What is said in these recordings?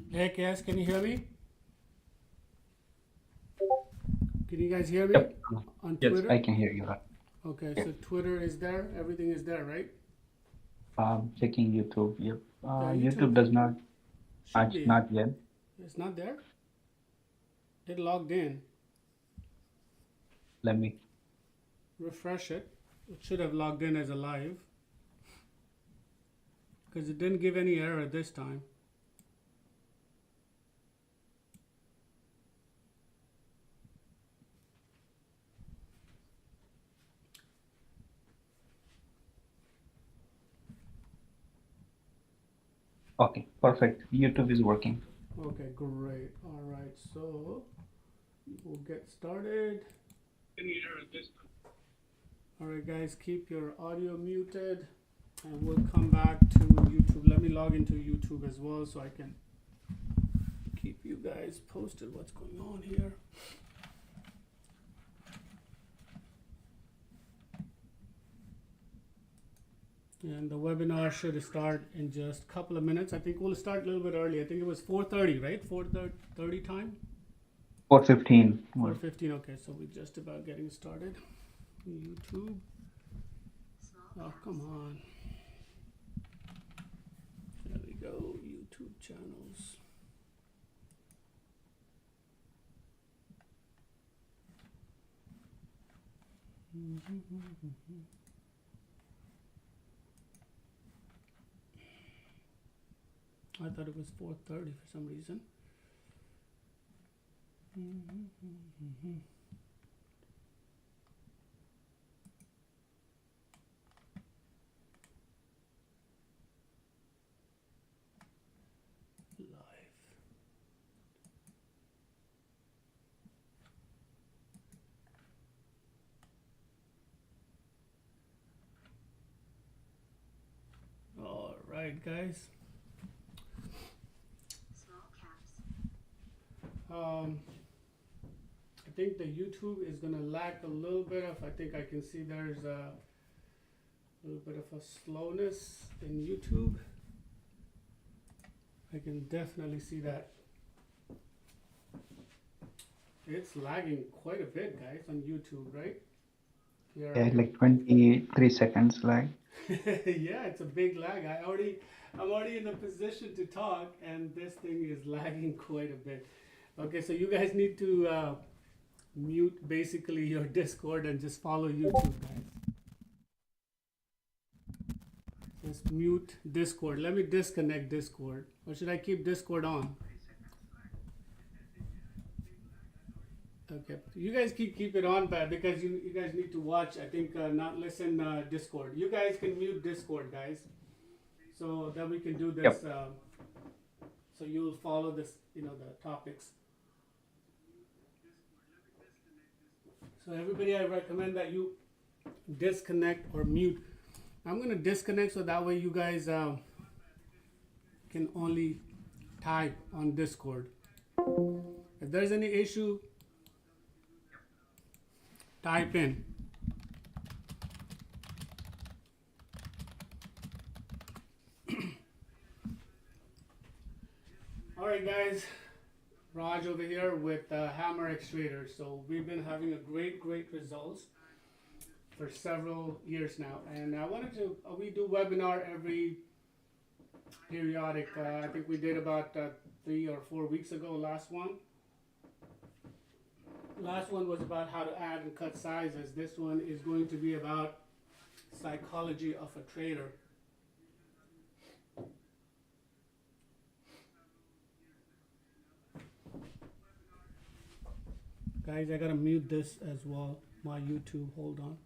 Hey, Cass, can you hear me? Can you guys hear me Yep. on Yes, I Twitter? can hear you. Okay, Yeah. so Twitter is there, everything is there, right? Checking YouTube. Yep. Yeah, YouTube YouTube does not should match, be. not yet. It's not there. It logged in. Let me. Refresh it. It should have logged in as a live because it didn't give any error this time. Okay, perfect. YouTube is working. Okay, great. All right, so we'll get started. All right, guys, keep your audio muted and we'll come back to YouTube. Let me log into YouTube as well so I can keep you guys posted what's going on here. And the webinar should start in just a couple of minutes. I think we'll start a little bit early. I think it was 4:30, right? 4:30 time? 4:15. 4:15. Okay, so we're just about getting started. YouTube. Oh, come on. There we go. YouTube channels. I thought it was 4:30 for some reason. Live. All right, guys. I think the YouTube is gonna lack a little bit of. I think I can see there's a little bit of a slowness in YouTube. I can definitely see that. It's lagging quite a bit, guys, on YouTube, right? Yeah, like 23 seconds lag. Yeah, it's a big lag. I'm already in a position to talk, and this thing is lagging quite a bit. Okay, so you guys need to mute basically your Discord and just follow YouTube, guys. Just mute Discord. Let me disconnect Discord. Or should I keep Discord on? Okay, you guys keep it on, because you guys need to watch. I think not listen Discord. You guys can mute Discord, guys, so that we can do this. Yep. So you'll follow this, the topics. So everybody, I recommend that you disconnect or mute. I'm gonna disconnect so that way you guys can only type on Discord. If there's any issue, type in. All right, guys. Raj over here with HXT Trader. So we've been having a great results for several years now, and I wanted to. We do webinar every periodic. I think we did about 3 or 4 weeks ago. Last Last one was about how to add and cut sizes. This one is going to be about psychology of a trader. Guys, I gotta mute this as well, my YouTube, hold on.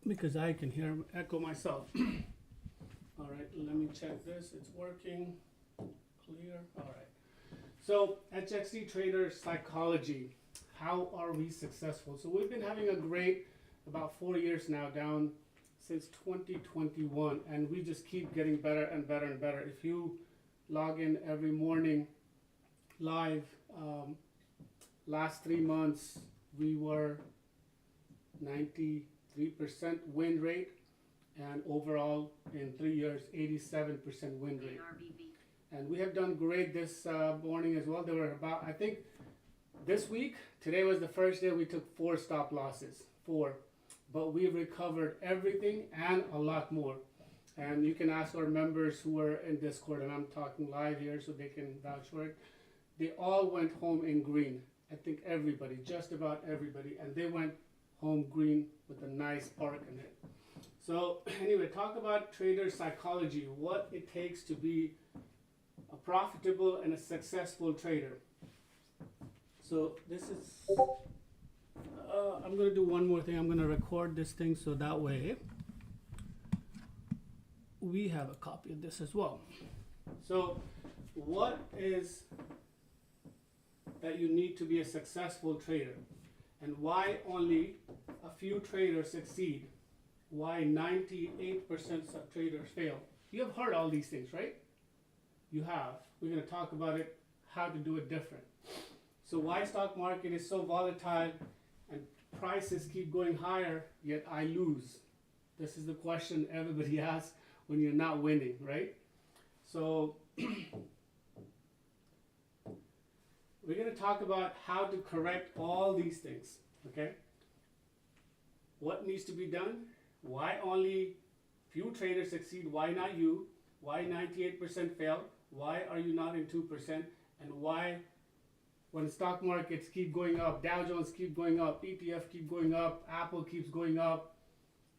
Because I can hear echo myself. All right, let me check this, it's working, clear, all right. So, HXT Trader psychology, how are we successful? So we've been having a great, about 4 years now, down since 2021, and we just keep getting better and better and better. If you log in every morning, live, last 3 months we were 93% win rate, and overall in 3 years 87% win rate. And we have done great this morning as well. There were about, I think this week, today was the first day we took 4 stop losses, 4, but we've recovered everything and a lot more. And you can ask our members who are in Discord, and I'm talking live here so they can vouch for it. They all went home in green. I think everybody, just about everybody, and they went home green with a nice park in it. So anyway, talk about trader psychology, what it takes to be a profitable and a successful trader. So this is, I'm going to do one more thing. I'm going to record this thing so that way we have a copy of this as well. So what is that you need to be a successful trader, and why only a few traders succeed, why 98% of traders fail? You have heard all these things, right? You have. We're going to talk about it, how to do it different. So why stock market is so volatile and prices keep going higher, yet I lose? This is the question everybody asks when you're not winning, right? So we're going to talk about how to correct all these things, okay? What needs to be done? Why only few traders succeed? Why not you? Why 98% fail? Why are you not in 2%? And why, when stock markets keep going up, Dow Jones keep going up, ETF keep going up, Apple keeps going up,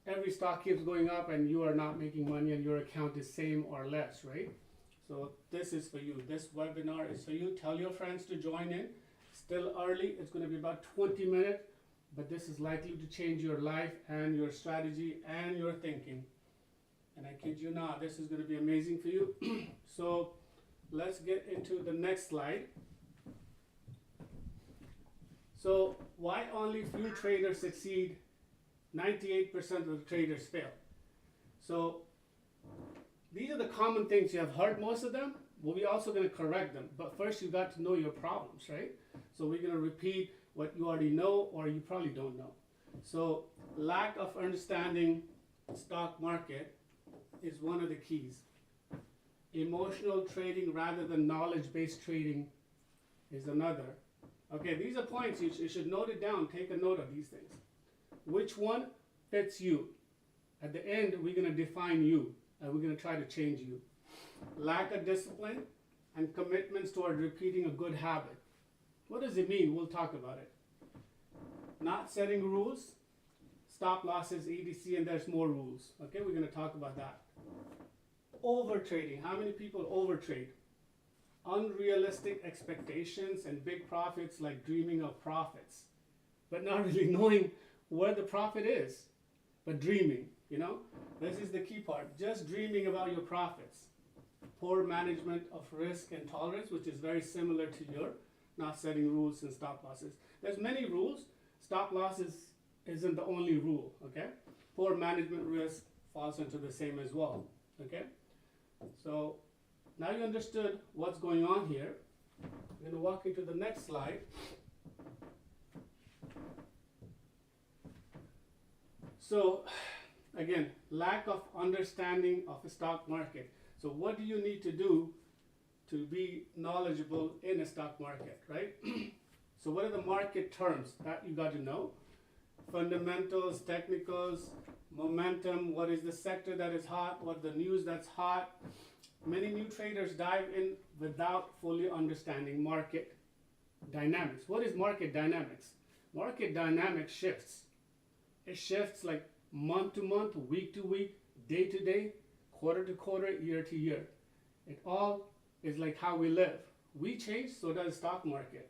every stock keeps going up, and you are not making money and your account is same or less, right? So this is for you. This webinar is for you. Tell your friends to join in. Still early. It's going to be about 20 minutes, but this is likely to change your life and your strategy and your thinking. And I kid you not, this is going to be amazing for you. So let's get into the next slide. So why only few traders succeed? 98% of the traders fail. So these are the common things. You have heard most of them, but we're also going to correct them. But first you got to know your problems, right? So we're going to repeat what you already know or you probably don't know. So lack of understanding stock market is one of the keys. Emotional trading rather than knowledge-based trading is another. Okay, these are points. You should note it down. Take a note of these things. Which one fits you? At the end, we're going to define you, and we're going to try to change you. Lack of discipline and commitments toward repeating a good habit. What does it mean? We'll talk about it. Not setting rules, stop losses, EDC, and there's more rules. Okay, we're going to talk about that. Over trading. How many people overtrade? Unrealistic expectations and big profits, like dreaming of profits, but not really knowing where the profit is, but dreaming, you know? This is the key part. Just dreaming about your profits. Poor management of risk and tolerance, which is very similar to your not setting rules and stop losses. There's many rules. Stop losses isn't the only rule, okay? Poor management risk falls into the same as well, okay? So now you understood what's going on here. I'm going to walk into the next slide. So again, lack of understanding of the stock market. So what do you need to do to be knowledgeable in a stock market, right? So what are the market terms that you got to know? Fundamentals, technicals, momentum, what is the sector that is hot, what the news that's hot. Many new traders dive in without fully understanding market dynamics. What is market dynamics? Market dynamics shifts. It shifts like month to month, week to week, day to day, quarter to quarter, year to year. It all is like how we live. We change, so does the stock market.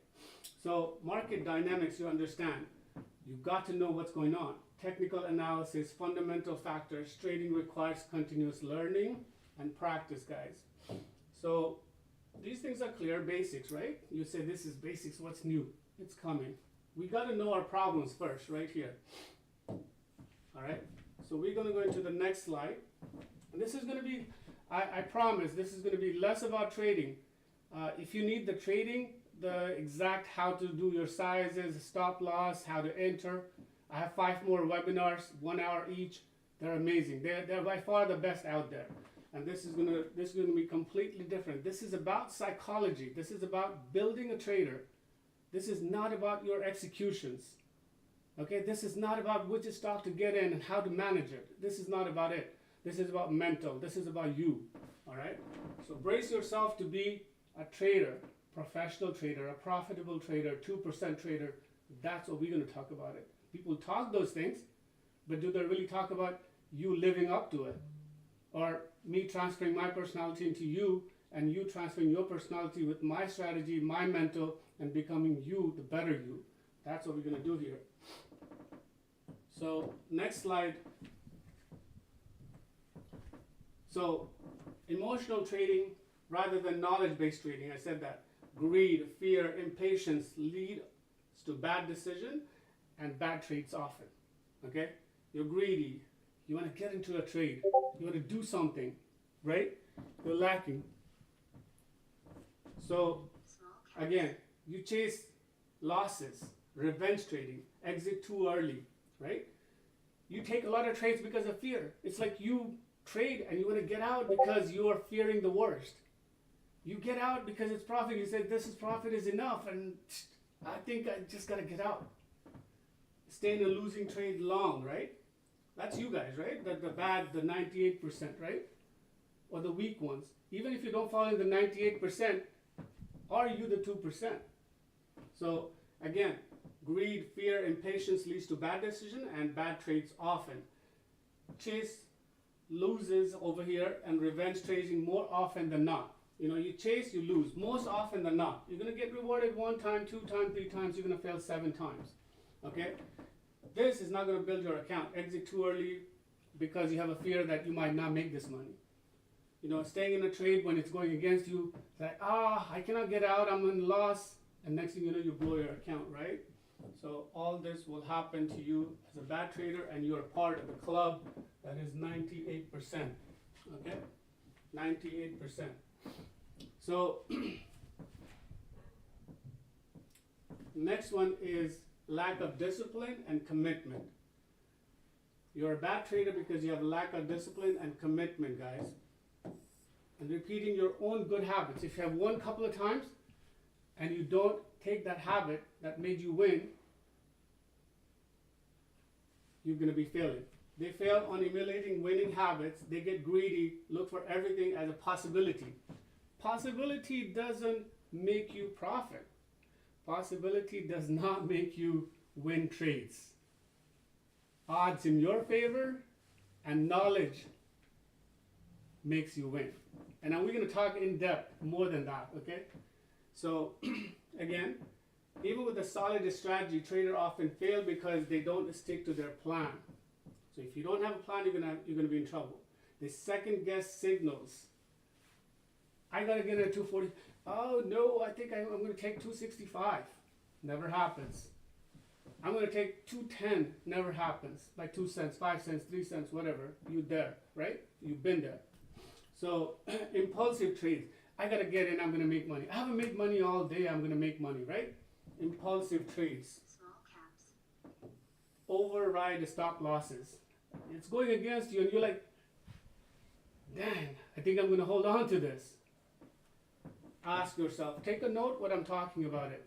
So market dynamics, you understand. You've got to know what's going on. Technical analysis, fundamental factors. Trading requires continuous learning and practice, guys. So these things are clear basics, right? You say this is basics, what's new? It's coming. We got to know our problems first, right here. All right, so we're going to go into the next slide. And this is going to be, I promise, this is going to be less about trading. If you need the trading, the exact how to do your sizes, stop loss, how to enter, I have 5 more webinars, 1 hour each. They're amazing. They're by far the best out there. And this is gonna be completely different. This is about psychology. This is about building a trader. This is not about your executions. Okay, this is not about which stock to get in and how to manage it. This is not about it. This is about mental. This is about you. All right. So brace yourself to be a trader, professional trader, a profitable trader, 2% trader. That's what we're going to talk about it. People talk those things, but do they really talk about you living up to it? Or me transferring my personality into you and you transferring your personality with my strategy, my mental, and becoming you, the better you. That's what we're going to do here. So next slide. So emotional trading rather than knowledge-based trading, I said that. Greed, fear, impatience leads to bad decision and bad trades often. Okay? You're greedy. You want to get into a trade. You want to do something, right? You're lacking. So again, you chase losses, revenge trading, exit too early, right? You take a lot of trades because of fear. It's like you trade and you want to get out because you are fearing the worst. You get out because it's profit. You say, this is profit is enough, and I think I just got to get out. Stay in a losing trade long, right? That's you guys, right? The bad, the 98%, right? Or the weak ones. Even if you don't fall in the 98%, are you the 2%? So again, greed, fear, impatience leads to bad decision and bad trades often. Chase loses over here and revenge trading more often than not. You know, you chase, you lose. Most often than not. You're going to get rewarded 1 time, 2 times, 3 times. You're going to fail 7 times. Okay? This is not going to build your account. Exit too early because you have a fear that you might not make this money. You know, staying in a trade when it's going against you, it's like, I cannot get out, I'm in loss. And next thing you know, you blow your account, right? So all this will happen to you as a bad trader, and you're part of the club that is 98%. Okay? 98%. So next one is lack of discipline and commitment. You're a bad trader because you have lack of discipline and commitment, guys. And repeating your own good habits. If you have won a couple of times and you don't take that habit that made you win, you're going to be failing. They fail on emulating winning habits. They get greedy, look for everything as a possibility. Possibility doesn't make you profit. Possibility does not make you win trades. Odds in your favor and knowledge makes you win. And now we're going to talk in depth more than that, okay? So again, even with a solid strategy, traders often fail because they don't stick to their plan. So if you don't have a plan, you're gonna be in trouble. They second guess signals. I gotta get a 240. Oh no, I think I'm gonna take 265. Never happens. I'm gonna take 210. Never happens. By 2 cents, 5 cents, 3 cents, whatever. You're there, right? You've been there. So impulsive trades. I gotta get in. I'm gonna make money. I haven't made money all day. I'm gonna make money, right? Impulsive trades. Override the stop losses. It's going against you and you're like, dang, I think I'm going to hold on to this. Ask yourself, take a note what I'm talking about it.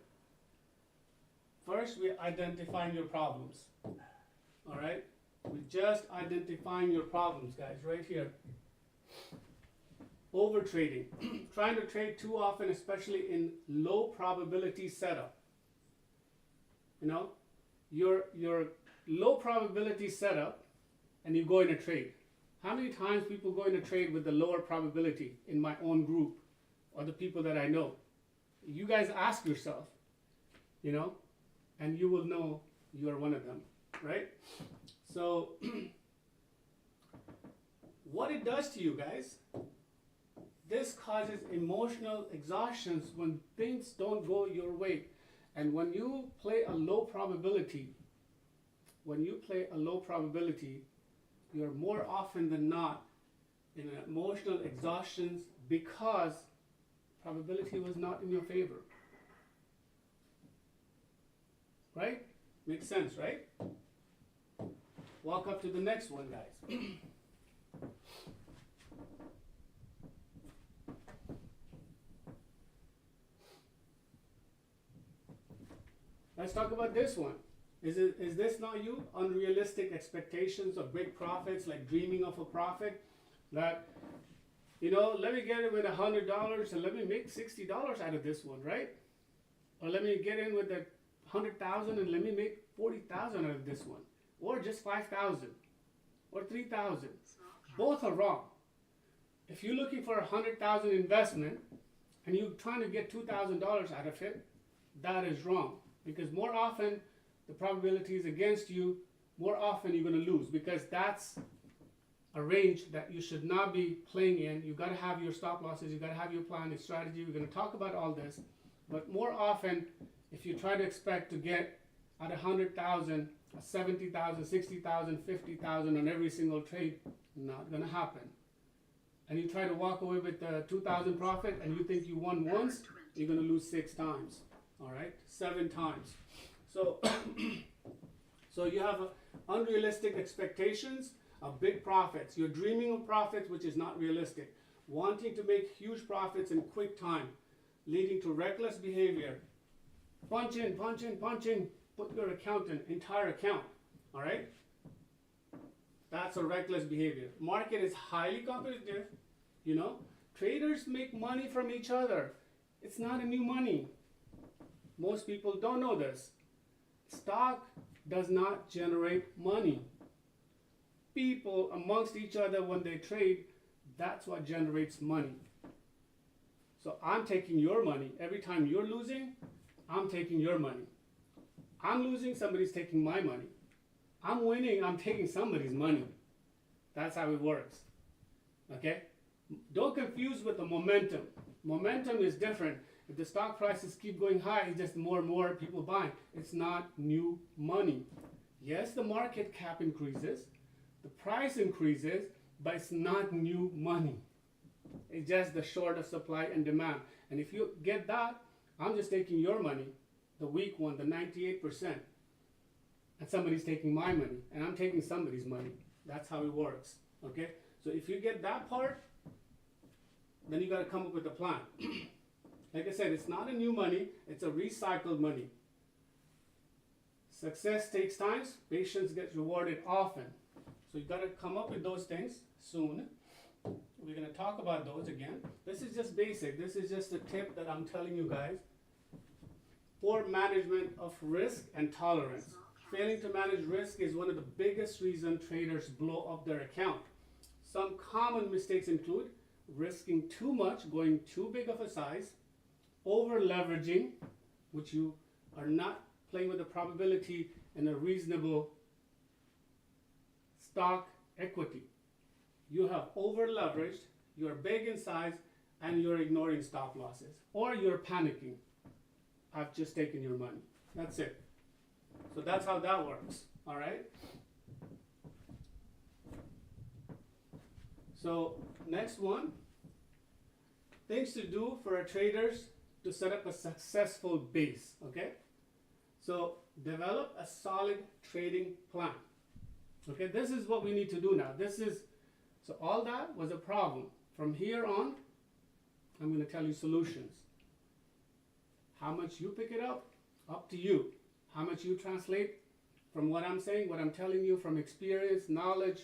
First, we're identifying your problems. All right? We're just identifying your problems, guys, right here. over trading, trying to trade too often, especially in low probability setup. You know, your low probability setup, and you go in a trade. How many times people go in a trade with the lower probability in my own group or the people that I know? You guys ask yourself, you know, and you will know you are one of them, right? So what it does to you guys, this causes emotional exhaustions when things don't go your way. And when you play a low probability, you're more often than not in emotional exhaustions because probability was not in your favor. Right? Makes sense, right? Walk up to the next one, guys. Let's talk about this one. Is this not you? Unrealistic expectations of big profits, like dreaming of a profit that, you know, let me get it with $100 and let me make $60 out of this one, right? Or let me get in with the 100,000 and let me make 40,000 out of this one, or just 5,000 or 3,000. Both are wrong. If you're looking for 100,000 investment and you're trying to get $2,000 out of it, that is wrong, because more often the probability is against you, more often you're going to lose, because that's a range that you should not be playing in. You got to have your stop losses, you got to have your plan, your strategy. We're going to talk about all this, but more often, if you try to expect to get at 100,000, 70,000, 60,000, 50,000 on every single trade, not going to happen. And you try to walk away with the 2,000 profit, and you think you won once, you're going to lose 6 times. All right, 7 times. So, so you have unrealistic expectations of big profits. You're dreaming of profits, which is not realistic. Wanting to make huge profits in quick time, leading to reckless behavior. Punch in, punch in, punch in. Put your entire account. All right. That's a reckless behavior. Market is highly competitive. You know, traders make money from each other. It's not a new money. Most people don't know this. Stock does not generate money. People amongst each other, when they trade, that's what generates money. So I'm taking your money. Every time you're losing, I'm taking your money. I'm losing, somebody's taking my money. I'm winning, I'm taking somebody's money. That's how it works. Okay? Don't confuse with the momentum. Momentum is different. If the stock prices keep going high, it's just more and more people buying. It's not new money. Yes, the market cap increases, the price increases, but it's not new money. It's just the short of supply and demand. And if you get that, I'm just taking your money, the weak one, the 98%, and somebody's taking my money, and I'm taking somebody's money. That's how it works. Okay? So if you get that part, then you got to come up with a plan. Like I said, it's not a new money, it's a recycled money. Success takes time, patience gets rewarded often. So you got to come up with those things soon. We're going to talk about those again. This is just basic. This is just a tip that I'm telling you guys. Poor management of risk and tolerance. Failing to manage risk is one of the biggest reasons traders blow up their account. Some common mistakes include risking too much, going too big of a size, over leveraging, which you are not playing with the probability in a reasonable stock equity. You have over leveraged, you're big in size, and you're ignoring stop losses, or you're panicking. I've just taken your money. That's it. So that's how that works. All right. So next one, things to do for a traders to set up a successful base. Okay. So develop a solid trading plan. Okay. This is what we need to do now. So all that was a problem. From here on, I'm going to tell you solutions. How much you pick it up to you. How much you translate from what I'm saying, what I'm telling you from experience, knowledge,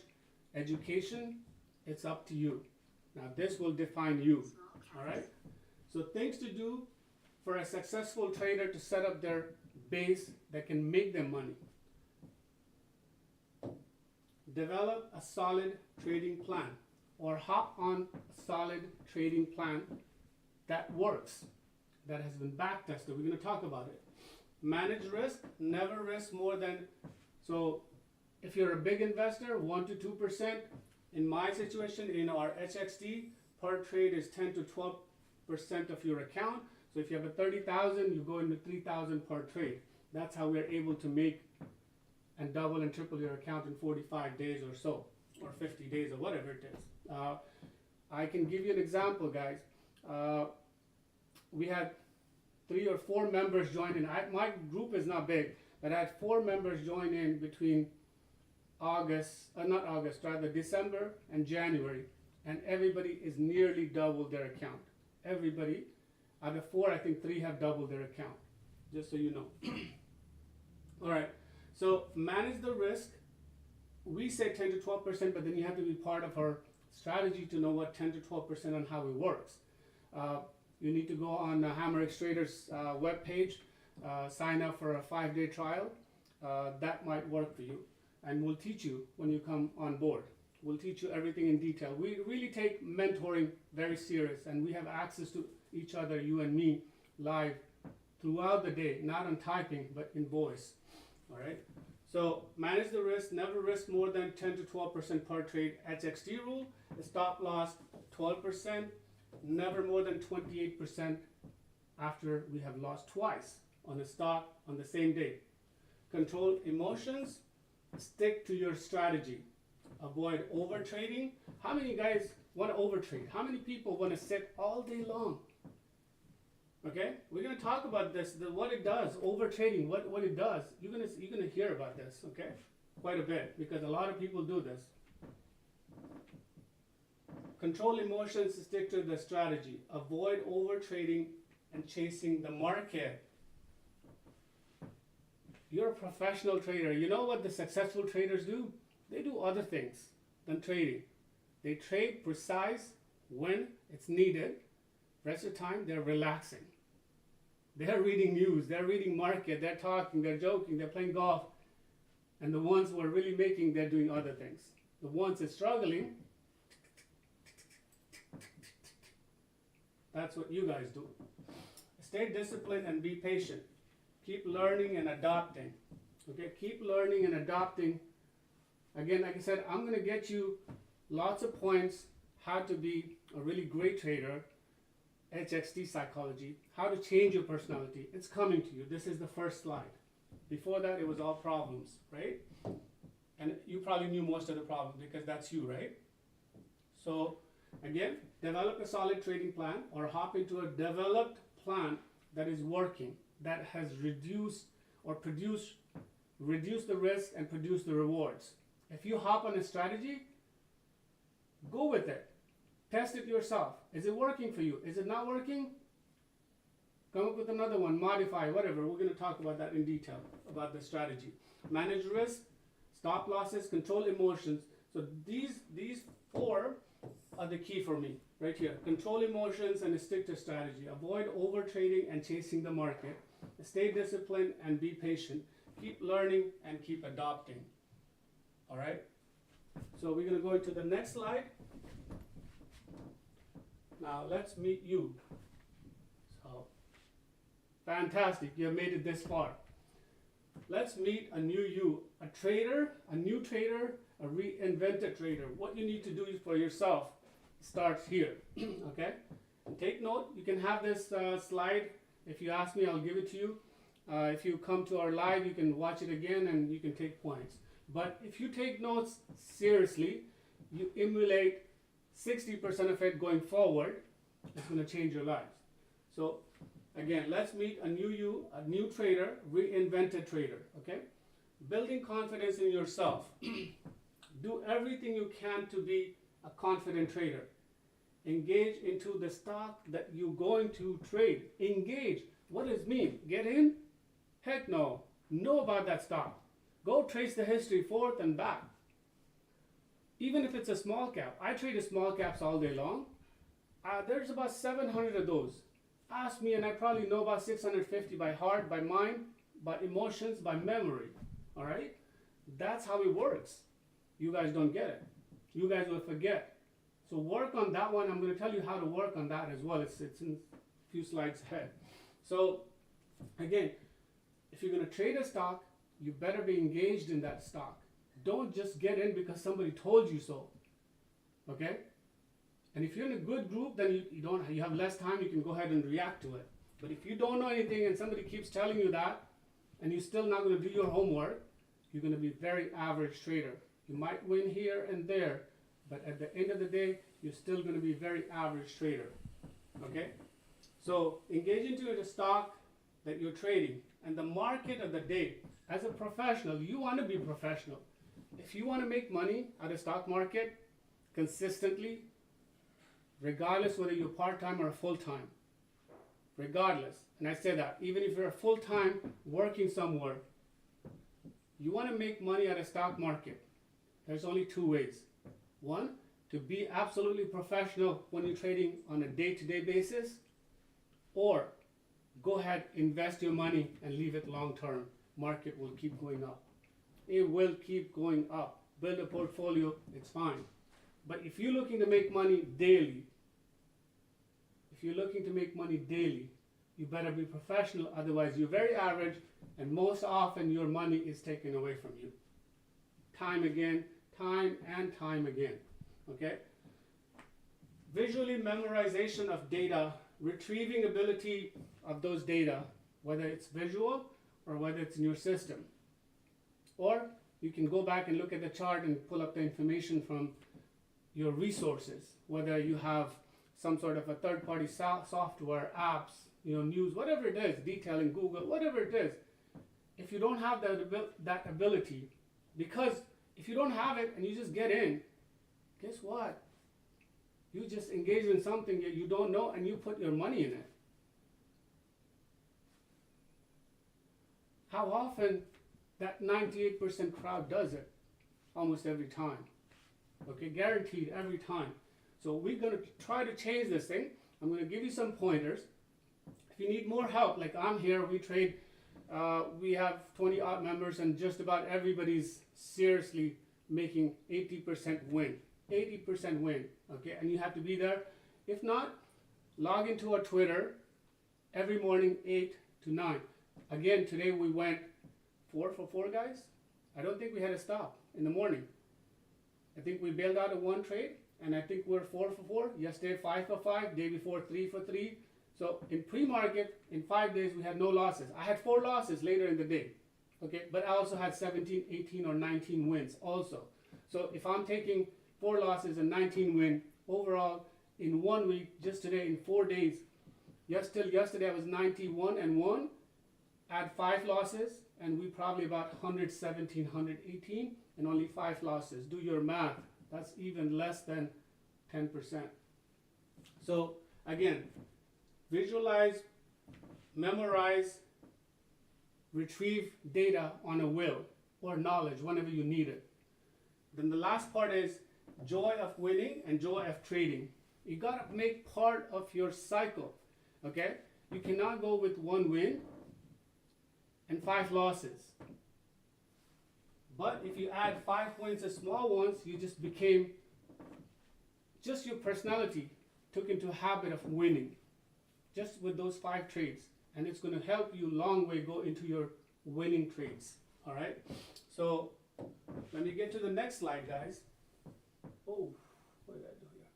education, it's up to you. Now this will define you, all right? So things to do for a successful trader to set up their base that can make them money. Develop a solid trading plan, or hop on a solid trading plan that works, that has been back tested. We're going to talk about it. Manage risk, never risk more than, so if you're a big investor, 1 to 2%. In my situation, in our HXT, per trade is 10 to 12% of your account. So if you have a 30,000, you go into 3,000 per trade. That's how we're able to make and double and triple your account in 45 days or so, or 50 days or whatever it is. I can give you an example, guys. We had 3 or 4 members join in. My group is not big, but I had 4 members join in between December and January, and everybody is nearly doubled their account. Everybody, out of 4, I think 3 have doubled their account, just so you know. All right, so manage the risk. We say 10 to 12%, but then you have to be part of our strategy to know what 10 to 12% and how it works. You need to go on HXT Trader's webpage, sign up for a 5-day trial. That might work for you. And we'll teach you when you come on board. We'll teach you everything in detail. We really take mentoring very serious, and we have access to each other, you and me, live throughout the day, not on typing, but in voice. All right? So manage the risk, never risk more than 10 to 12% per trade. HXT rule, the stop loss 12%, never more than 28% after we have lost twice on a stock on the same day. Control emotions. Stick to your strategy. Avoid over trading. How many guys want to overtrade? How many people want to sit all day long? Okay, we're going to talk about this, what it does, over trading, what it does. You're gonna hear about this, okay, quite a bit, because a lot of people do this. Control emotions, stick to the strategy. Avoid over trading and chasing the market. You're a professional trader. You know what the successful traders do? They do other things than trading. They trade precise when it's needed. Rest of the time, they're relaxing. They're reading news, they're reading market, they're talking, they're joking, they're playing golf. And the ones who are really making, they're doing other things. The ones that are struggling, that's what you guys do. Stay disciplined and be patient. Keep learning and adopting. Okay, keep learning and adopting. Again, like I said, I'm going to get you lots of points how to be a really great trader, HXT psychology, how to change your personality. It's coming to you. This is the first slide. Before that, it was all problems, right? And you probably knew most of the problems because that's you, right? So again, develop a solid trading plan or hop into a developed plan that is working, that has reduced the risk and produce the rewards. If you hop on a strategy, go with it. Test it yourself. Is it working for you? Is it not working? Come up with another one, modify, whatever. We're going to talk about that in detail, about the strategy. Manage risk, stop losses, control emotions. So these 4 are the key for me, right here. Control emotions and stick to strategy. Avoid over trading and chasing the market. Stay disciplined and be patient. Keep learning and keep adopting. All right? So we're going to go into the next slide. Now let's meet you. So, fantastic, you have made it this far. Let's meet a new you, a trader, a new trader, a reinvented trader. What you need to do for yourself starts here, okay? And take note, you can have this slide. If you ask me, I'll give it to you. If you come to our live, you can watch it again and you can take points. But if you take notes seriously, you emulate 60% of it going forward, it's going to change your lives. So again, let's meet a new you, a new trader, reinvented trader, okay? Building confidence in yourself. Do everything you can to be a confident trader. Engage into the stock that you're going to trade. Engage. What does it mean? Get in? Heck no. Know about that stock. Go trace the history forth and back. even if it's a small cap, I trade small caps all day long. There's about 700 of those. Ask me, and I probably know about 650 by heart, by mind, by emotions, by memory. All right? That's how it works. You guys don't get it. You guys will forget. So work on that one. I'm going to tell you how to work on that as well. It's in a few slides ahead. So again, if you're going to trade a stock, you better be engaged in that stock. Don't just get in because somebody told you so. Okay? And if you're in a good group, then you have less time, you can go ahead and react to it. But if you don't know anything and somebody keeps telling you that, and you're still not going to do your homework, you're going to be a very average trader. You might win here and there, but at the end of the day, you're still going to be a very average trader. Okay? So engage into the stock that you're trading and the market of the day. As a professional, you want to be professional. If you want to make money at a stock market consistently, regardless whether you're part-time or full-time, regardless, and I say that, even if you're full-time working somewhere, you want to make money at a stock market, there's only two ways. One, to be absolutely professional when you're trading on a day-to-day basis, or go ahead, invest your money and leave it long-term. Market will keep going up. It will keep going up. Build a portfolio, it's fine. But if you're looking to make money daily, you better be professional, otherwise you're very average, and most often your money is taken away from you. Time and time again. Okay? Visually memorization of data, retrieving ability of those data, whether it's visual or whether it's in your system. Or you can go back and look at the chart and pull up the information from your resources, whether you have some sort of a third-party software, apps, news, whatever it is, detailing, Google, whatever it is. If you don't have that ability, because if you don't have it and you just get in, guess what? You just engage in something that you don't know and you put your money in it. How often that 98% crowd does it? Almost every time. Okay, guaranteed every time. So we're going to try to change this thing. I'm going to give you some pointers. If you need more help, like I'm here, we trade, we have 20 odd members and just about everybody's seriously making 80% win. 80% win, okay? And you have to be there. If not, log into our Twitter every morning, 8 to 9. Again, today we went 4 for 4, guys. I don't think we had a stop in the morning. I think we bailed out of one trade, and I think we're 4 for 4. Yesterday, 5 for 5. Day before, 3 for 3. So in pre-market, in 5 days, we had no losses. I had 4 losses later in the day, okay? But I also had 17, 18, or 19 wins also. So if I'm taking 4 losses and 19 win overall in 1 week, just today in 4 days, yesterday I was 91 and 1, add 5 losses, and we probably about 117, 118, and only 5 losses. Do your math. That's even less than 10%. So again, visualize, memorize, retrieve data on a will or knowledge whenever you need it. Then the last part is joy of winning and joy of trading. You got to make part of your cycle. Okay? You cannot go with 1 win and 5 losses. But if you add 5 wins and small ones, you just became, just your personality took into a habit of winning. Just with those 5 trades. And it's going to help you long way go into your winning trades. All right? So let me get to the next slide, guys. Oh, what did I do here?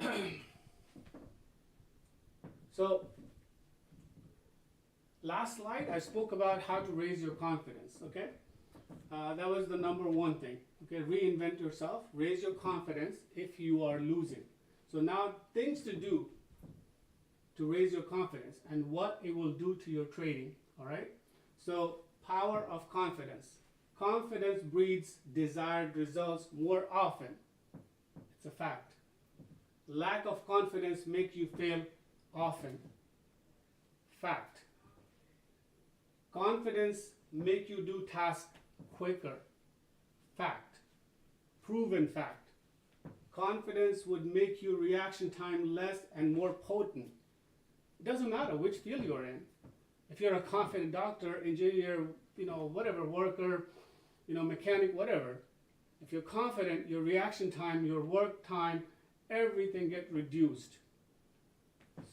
Okay. So, last slide, I spoke about how to raise your confidence, okay? That was the number 1 thing. Okay, reinvent yourself, raise your confidence if you are losing. So now, things to do to raise your confidence and what it will do to your trading, all right? So, power of confidence. Confidence breeds desired results more often. It's a fact. Lack of confidence makes you fail often. Fact. Confidence make you do tasks quicker. Fact. Proven fact. Confidence would make your reaction time less and more potent. It doesn't matter which field you're in. If you're a confident doctor, engineer, whatever, worker, mechanic, whatever, if you're confident, your reaction time, your work time, everything get reduced.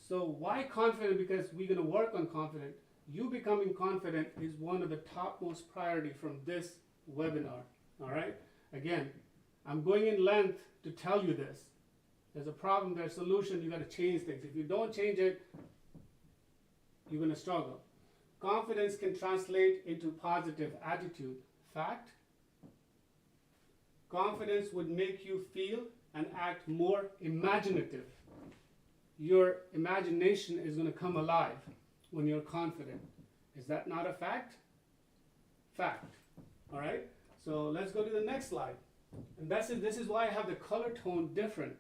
So why confident? Because we're going to work on confident. You becoming confident is one of the topmost priority from this webinar. All right? Again, I'm going in length to tell you this. There's a problem, there's a solution, you got to change things. If you don't change it, you're going to struggle. Confidence can translate into positive attitude. Fact. Confidence would make you feel and act more imaginative. Your imagination is going to come alive when you're confident. Is that not a fact? Fact. All right? So let's go to the next slide. And this is why I have the color tone different.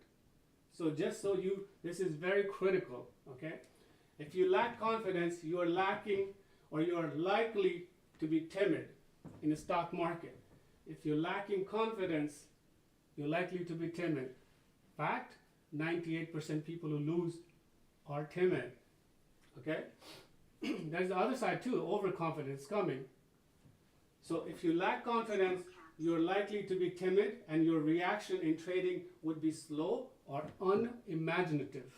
So just so this is very critical, okay? If you lack confidence, you are lacking or you are likely to be timid in the stock market. If you're lacking confidence, you're likely to be timid. Fact, 98% people who lose are timid, okay? There's the other side too, overconfidence coming. So if you lack confidence, you're likely to be timid and your reaction in trading would be slow or unimaginative.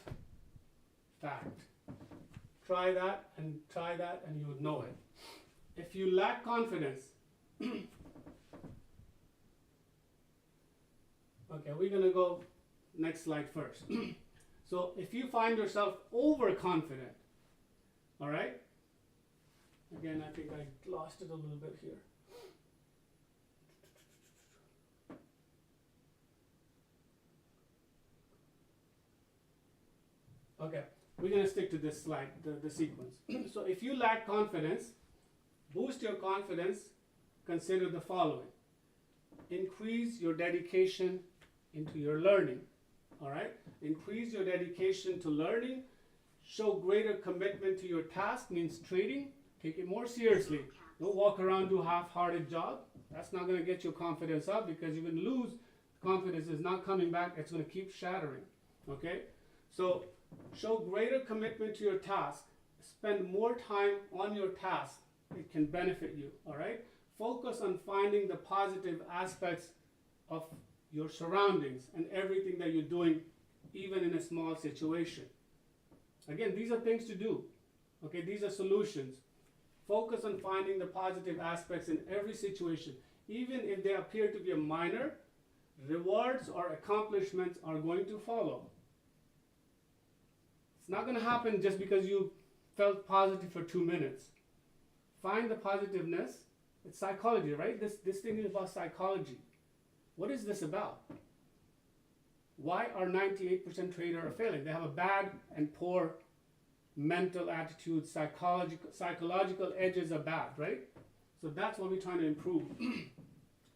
Fact. Try that and you would know it. If you lack confidence, okay, we're going to go next slide first. So if you find yourself overconfident, all right? Again, I think I lost it a little bit here. Okay, we're going to stick to this slide, the sequence. So if you lack confidence, boost your confidence, consider the following. Increase your dedication into your learning, all right? Increase your dedication to learning, show greater commitment to your task, means trading, take it more seriously. Don't walk around, do half-hearted job. That's not going to get your confidence up because you're going to lose. Confidence is not coming back, it's going to keep shattering, okay? So show greater commitment to your task. Spend more time on your task. It can benefit you, all right? Focus on finding the positive aspects of your surroundings and everything that you're doing, even in a small situation. Again, these are things to do, okay? These are solutions. Focus on finding the positive aspects in every situation. Even if they appear to be a minor, rewards or accomplishments are going to follow. It's not going to happen just because you felt positive for 2 minutes. Find the positiveness. It's psychology, right? This thing is about psychology. What is this about? Why are 98% traders failing? They have a bad and poor mental attitude, psychological edges are bad, right? So that's what we're trying to improve.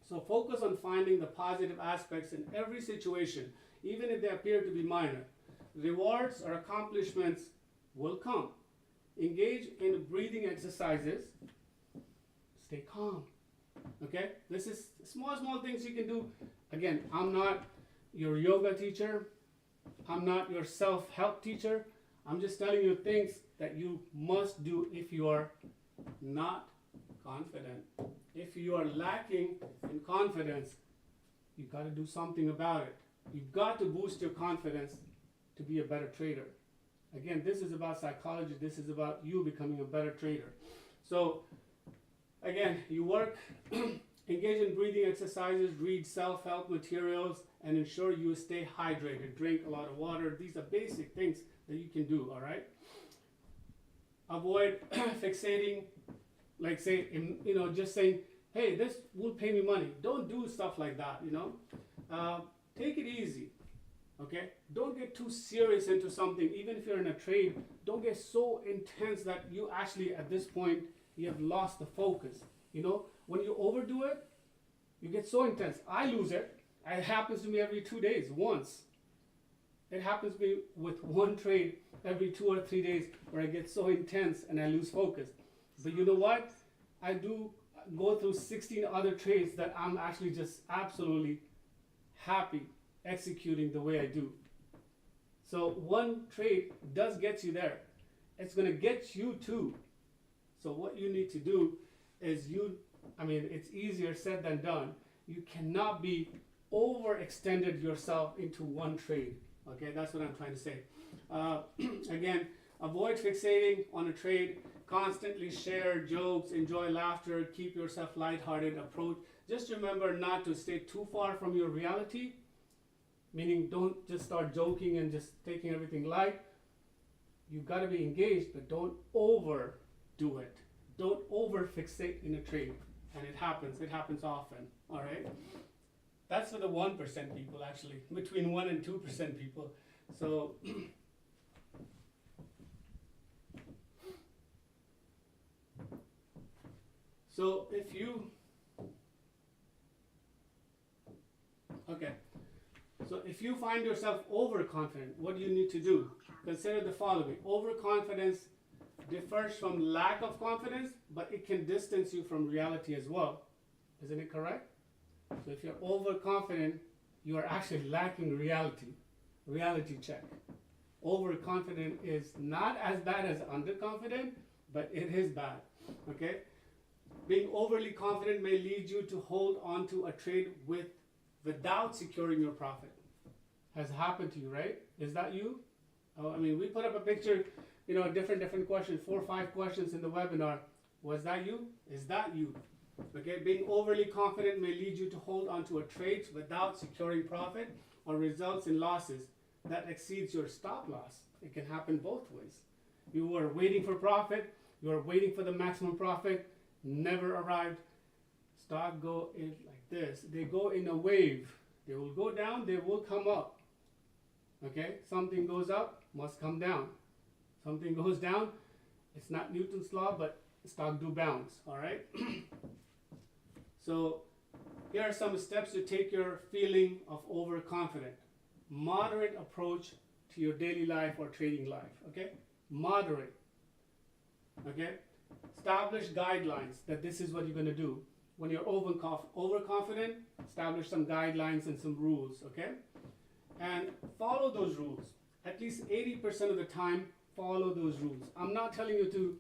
So focus on finding the positive aspects in every situation, even if they appear to be minor. Rewards or accomplishments will come. Engage in breathing exercises. Stay calm. Okay? This is small things you can do. Again, I'm not your yoga teacher. I'm not your self-help teacher. I'm just telling you things that you must do if you are not confident. If you are lacking in confidence, you've got to do something about it. You've got to boost your confidence to be a better trader. Again, this is about psychology. This is about you becoming a better trader. So, again, you work, engage in breathing exercises, read self-help materials, and ensure you stay hydrated. Drink a lot of water. These are basic things that you can do, all right? Avoid fixating, like say, just saying, hey, this will pay me money. Don't do stuff like that, Take it easy. Okay, don't get too serious into something. Even if you're in a trade, don't get so intense that you actually, at this point, you have lost the focus. When you overdo it, you get so intense. I lose it. It happens to me every 2 days, once. It happens to me with one trade every 2 or 3 days where I get so intense and I lose focus. But you know what? I do go through 16 other trades that I'm actually just absolutely happy executing the way I do. So one trade does get you there. It's going to get you too. So what you need to do is it's easier said than done. You cannot be overextended yourself into one trade. Okay, that's what I'm trying to say. Again, avoid fixating on a trade. Constantly share jokes, enjoy laughter, keep yourself lighthearted approach. Just remember not to stay too far from your reality, meaning don't just start joking and just taking everything light. You've got to be engaged, but don't overdo it. Don't over fixate in a trade. And it happens often, all right? That's for the 1% people, actually, between 1 and 2% people. So, so if you find yourself overconfident, what do you need to do? Consider the following. Overconfidence differs from lack of confidence, but it can distance you from reality as well. Isn't it correct? So if you're overconfident, you are actually lacking reality. Reality check. Overconfident is not as bad as underconfident, but it is bad. Okay? Being overly confident may lead you to hold on to a trade without securing your profit. Has happened to you, right? Is that you? We put up a picture, different questions, 4 or 5 questions in the webinar. Was that you? Is that you? Okay, being overly confident may lead you to hold on to a trade without securing profit or results in losses that exceeds your stop loss. It can happen both ways. You were waiting for profit, you are waiting for the maximum profit, never arrived. Stock go in like this. They go in a wave. They will go down, they will come up. Okay, something goes up, must come down. Something goes down, it's not Newton's law, but stock do bounce, all right? So here are some steps to take your feeling of overconfident. Moderate approach to your daily life or trading life, okay? Moderate, okay? Establish guidelines that this is what you're going to do. When you're overconfident, establish some guidelines and some rules, okay? And follow those rules. At least 80% of the time, follow those rules. I'm not telling you to,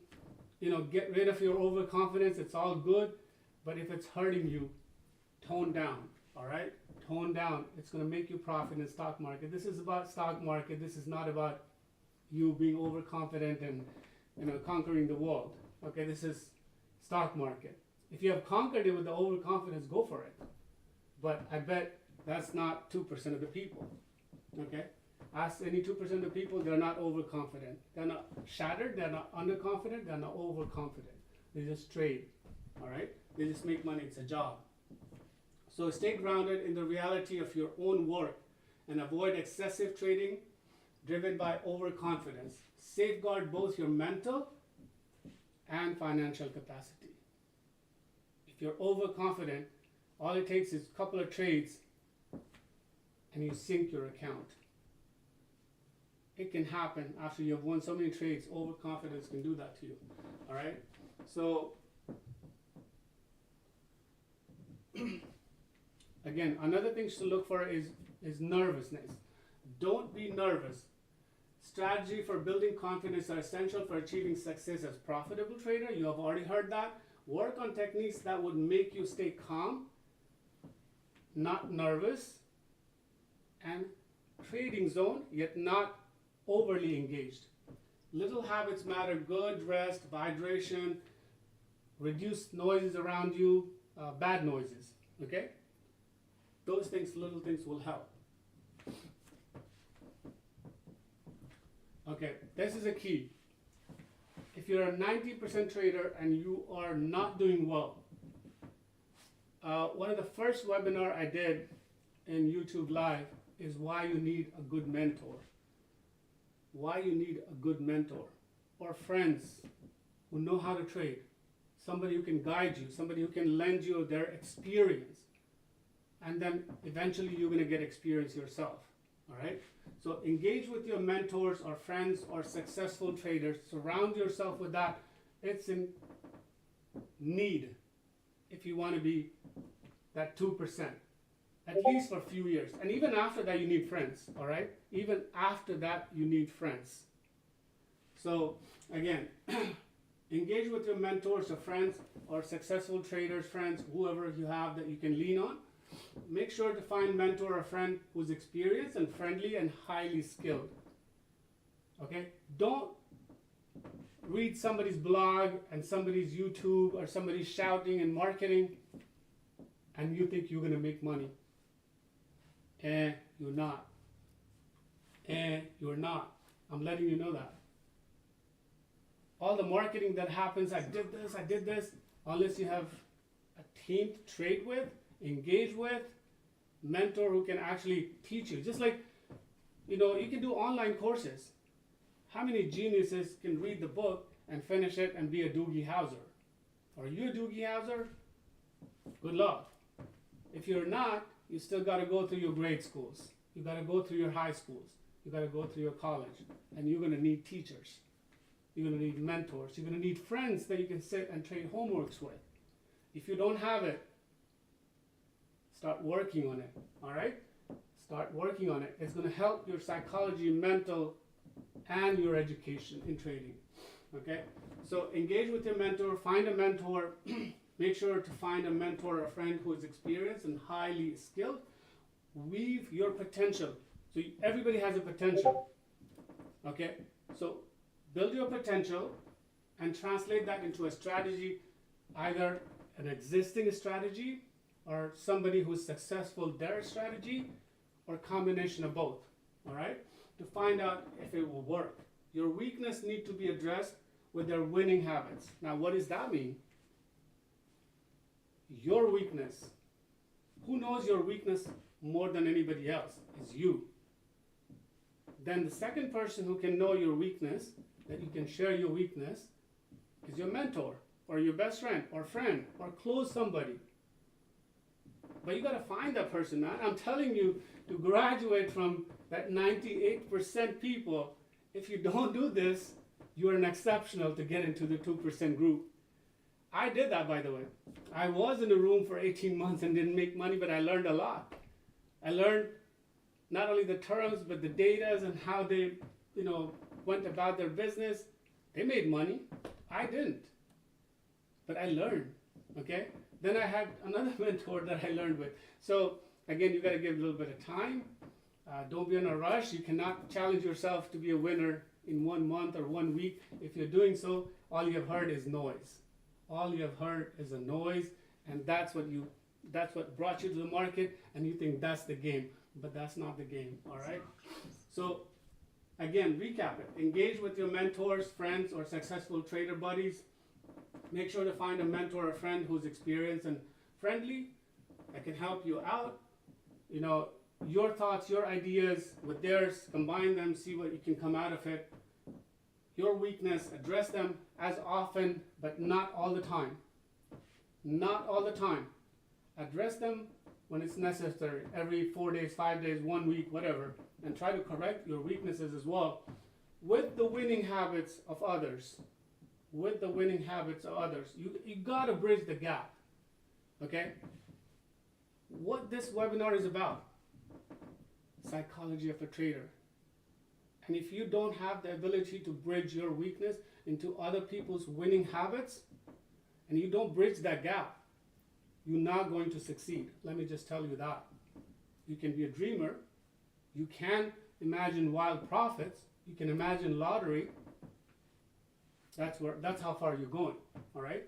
get rid of your overconfidence. It's all good. But if it's hurting you, tone down, all right? Tone down. It's going to make you profit in stock market. This is about stock market. This is not about you being overconfident and, conquering the world. Okay, this is stock market. If you have conquered it with the overconfidence, go for it. But I bet that's not 2% of the people, okay? Ask any 2% of the people, they're not overconfident. They're not shattered, they're not underconfident, they're not overconfident. They just trade, all right? They just make money, it's a job. So stay grounded in the reality of your own work and avoid excessive trading driven by overconfidence. Safeguard both your mental and financial capacity. If you're overconfident, all it takes is a couple of trades and you sink your account. It can happen after you have won so many trades. Overconfidence can do that to you. All right? So, again, another thing to look for is nervousness. Don't be nervous. Strategy for building confidence are essential for achieving success as profitable trader. You have already heard that. Work on techniques that would make you stay calm, not nervous, and trading zone, yet not overly engaged. Little habits matter. Good rest, hydration, reduce noises around you, bad noises, okay? Those things, little things will help. Okay, this is a key. If you're a 90% trader and you are not doing well, one of the first webinar I did in YouTube Live is why you need a good mentor. Why you need a good mentor or friends who know how to trade. Somebody who can guide you, somebody who can lend you their experience. And then eventually you're going to get experience yourself. All right? So engage with your mentors or friends or successful traders. Surround yourself with that. It's in need if you want to be that 2%, at least for a few years. And even after that, you need friends, all right? Even after that, you need friends. So again, engage with your mentors or friends or successful traders, friends, whoever you have that you can lean on. Make sure to find mentor or friend who's experienced and friendly and highly skilled. Okay? Don't read somebody's blog and somebody's YouTube or somebody shouting and marketing and you think you're going to make money. And you're not. And you're not. I'm letting you know that. All the marketing that happens, I did this, unless you have a team to trade with, engage with, mentor who can actually teach you. Just like, you can do online courses. How many geniuses can read the book and finish it and be a Doogie Howser? Are you a Doogie Howser? Good luck. If you're not, you still got to go through your grade schools. You got to go through your high schools. You got to go through your college. And you're going to need teachers. You're going to need mentors. You're going to need friends that you can sit and trade homeworks with. If you don't have it, start working on it. All right? Start working on it. It's going to help your psychology, mental, and your education in trading. Okay? So engage with your mentor. Find a mentor. Make sure to find a mentor or a friend who is experienced and highly skilled. Weave your potential. So everybody has a potential. Okay? So build your potential and translate that into a strategy, either an existing strategy or somebody who's successful their strategy, or a combination of both. All right? To find out if it will work. Your weakness need to be addressed with their winning habits. Now, what does that mean? Your weakness. Who knows your weakness more than anybody else? Is you. Then the second person who can know your weakness, that you can share your weakness, is your mentor or your best friend or close somebody. But you got to find that person, man. I'm telling you, to graduate from that 98% people, if you don't do this, you are an exceptional to get into the 2% group. I did that, by the way. I was in a room for 18 months and didn't make money, but I learned a lot. I learned not only the terms, but the data and how they, went about their business. They made money. I didn't. But I learned, okay? Then I had another mentor that I learned with. So, again, you got to give a little bit of time. Don't be in a rush. You cannot challenge yourself to be a winner in 1 month or 1 week. If you're doing so, all you have heard is noise. All you have heard is a noise, and that's what brought you to the market, and you think that's the game. But that's not the game, all right? So, again, recap it. Engage with your mentors, friends, or successful trader buddies. Make sure to find a mentor or friend who's experienced and friendly that can help you out. Your thoughts, your ideas with theirs, combine them, see what you can come out of it. Your weakness, address them as often, but not all the time. Not all the time. Address them when it's necessary, every 4 days, 5 days, 1 week, whatever, and try to correct your weaknesses as well with the winning habits of others. With the winning habits of others. You got to bridge the gap. Okay? What this webinar is about, psychology of a trader. And if you don't have the ability to bridge your weakness into other people's winning habits, and you don't bridge that gap, you're not going to succeed. Let me just tell you that. You can be a dreamer. You can imagine wild profits. You can imagine lottery. That's how far you're going, all right?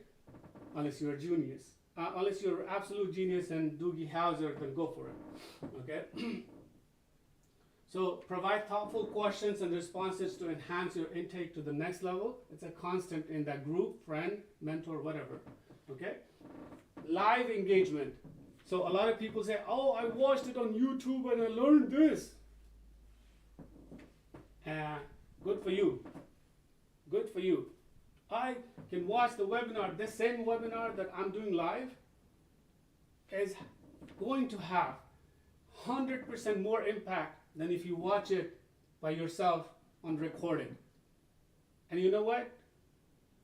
Unless you're a genius. Unless you're absolute genius and Doogie Howser, then go for it, okay? So provide thoughtful questions and responses to enhance your intake to the next level. It's a constant in that group, friend, mentor, whatever, okay? Live engagement. So a lot of people say, oh, I watched it on YouTube and I learned this. Good for you. Good for you. I can watch the webinar. This same webinar that I'm doing live is going to have 100% more impact than if you watch it by yourself on recording. And you know what?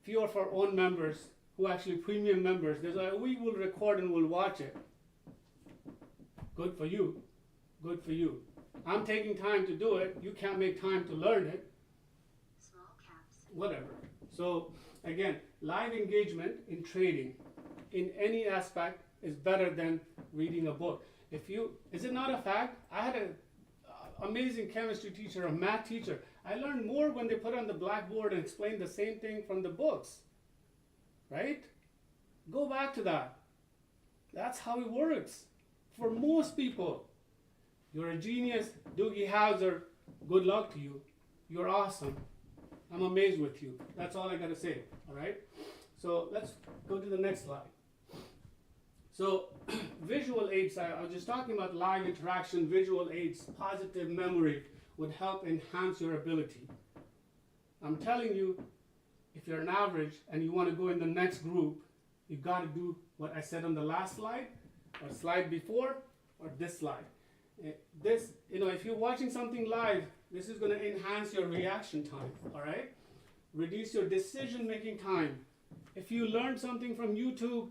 Few of our own members, who actually premium members, they're like, we will record and we'll watch it. Good for you. Good for you. I'm taking time to do it. You can't make time to learn it. Small caps. Whatever. So again, live engagement in trading in any aspect is better than reading a book. Is it not a fact? I had an amazing chemistry teacher, a math teacher. I learned more when they put on the blackboard and explain the same thing from the books. Right? Go back to that. That's how it works. For most people, you're a genius, Doogie Howser, good luck to you. You're awesome. I'm amazed with you. That's all I got to say. All right? So let's go to the next slide. So visual aids, I was just talking about live interaction, visual aids, positive memory would help enhance your ability. I'm telling you, if you're an average and you want to go in the next group, you got to do what I said on the last slide, or slide before, or this slide. This, if you're watching something live, this is going to enhance your reaction time, all right? Reduce your decision-making time. If you learn something from YouTube,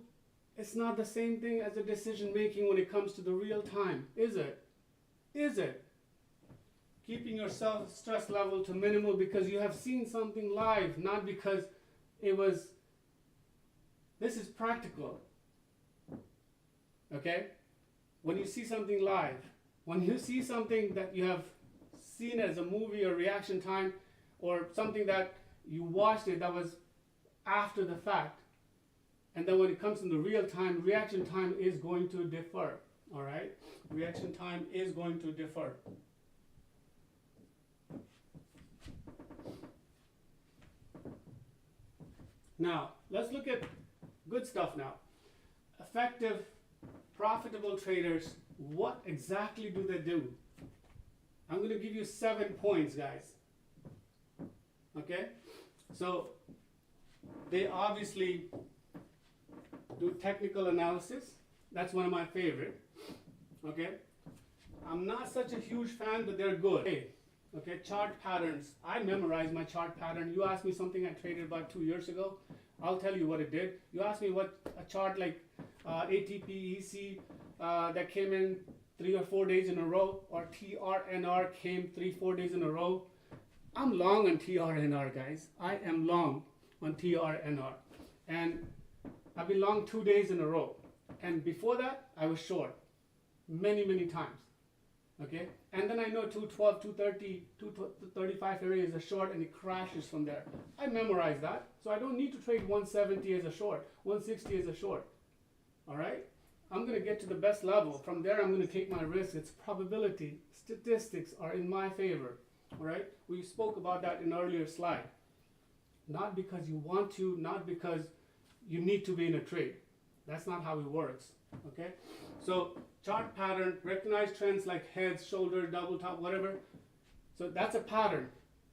it's not the same thing as the decision-making when it comes to the real time, is it? Is it? Keeping your stress level to minimal because you have seen something live, not because this is practical. Okay? When you see something live, when you see something that you have seen as a movie or reaction time, or something that you watched it that was after the fact, and then when it comes in the real time, reaction time is going to differ. All right? Reaction time is going to differ. Now, let's look at good stuff now. Effective, profitable traders, what exactly do they do? I'm going to give you 7 points, guys. Okay? So, they obviously do technical analysis. That's one of my favorite. Okay? I'm not such a huge fan, but they're good. Okay, chart patterns. I memorized my chart pattern. You asked me something I traded about 2 years ago, I'll tell you what it did. You asked me what a chart like ATP, EC that came in 3 or 4 days in a row, or TRNR came 3-4 days in a row. I'm long on TRNR, guys. I am long on TRNR. And I've been long 2 days in a row. And before that, I was short many, many times. Okay, and then I know 212, 230, 235 area is a short, and it crashes from there. I memorized that, so I don't need to trade 170 as a short, 160 as a short. All right, I'm going to get to the best level. From there, I'm going to take my risk. It's probability. Statistics are in my favor. All right, we spoke about that in an earlier slide. Not because you want to, not because you need to be in a trade. That's not how it works. Okay, so chart pattern, recognize trends like heads, shoulder, double top, whatever. So that's a pattern.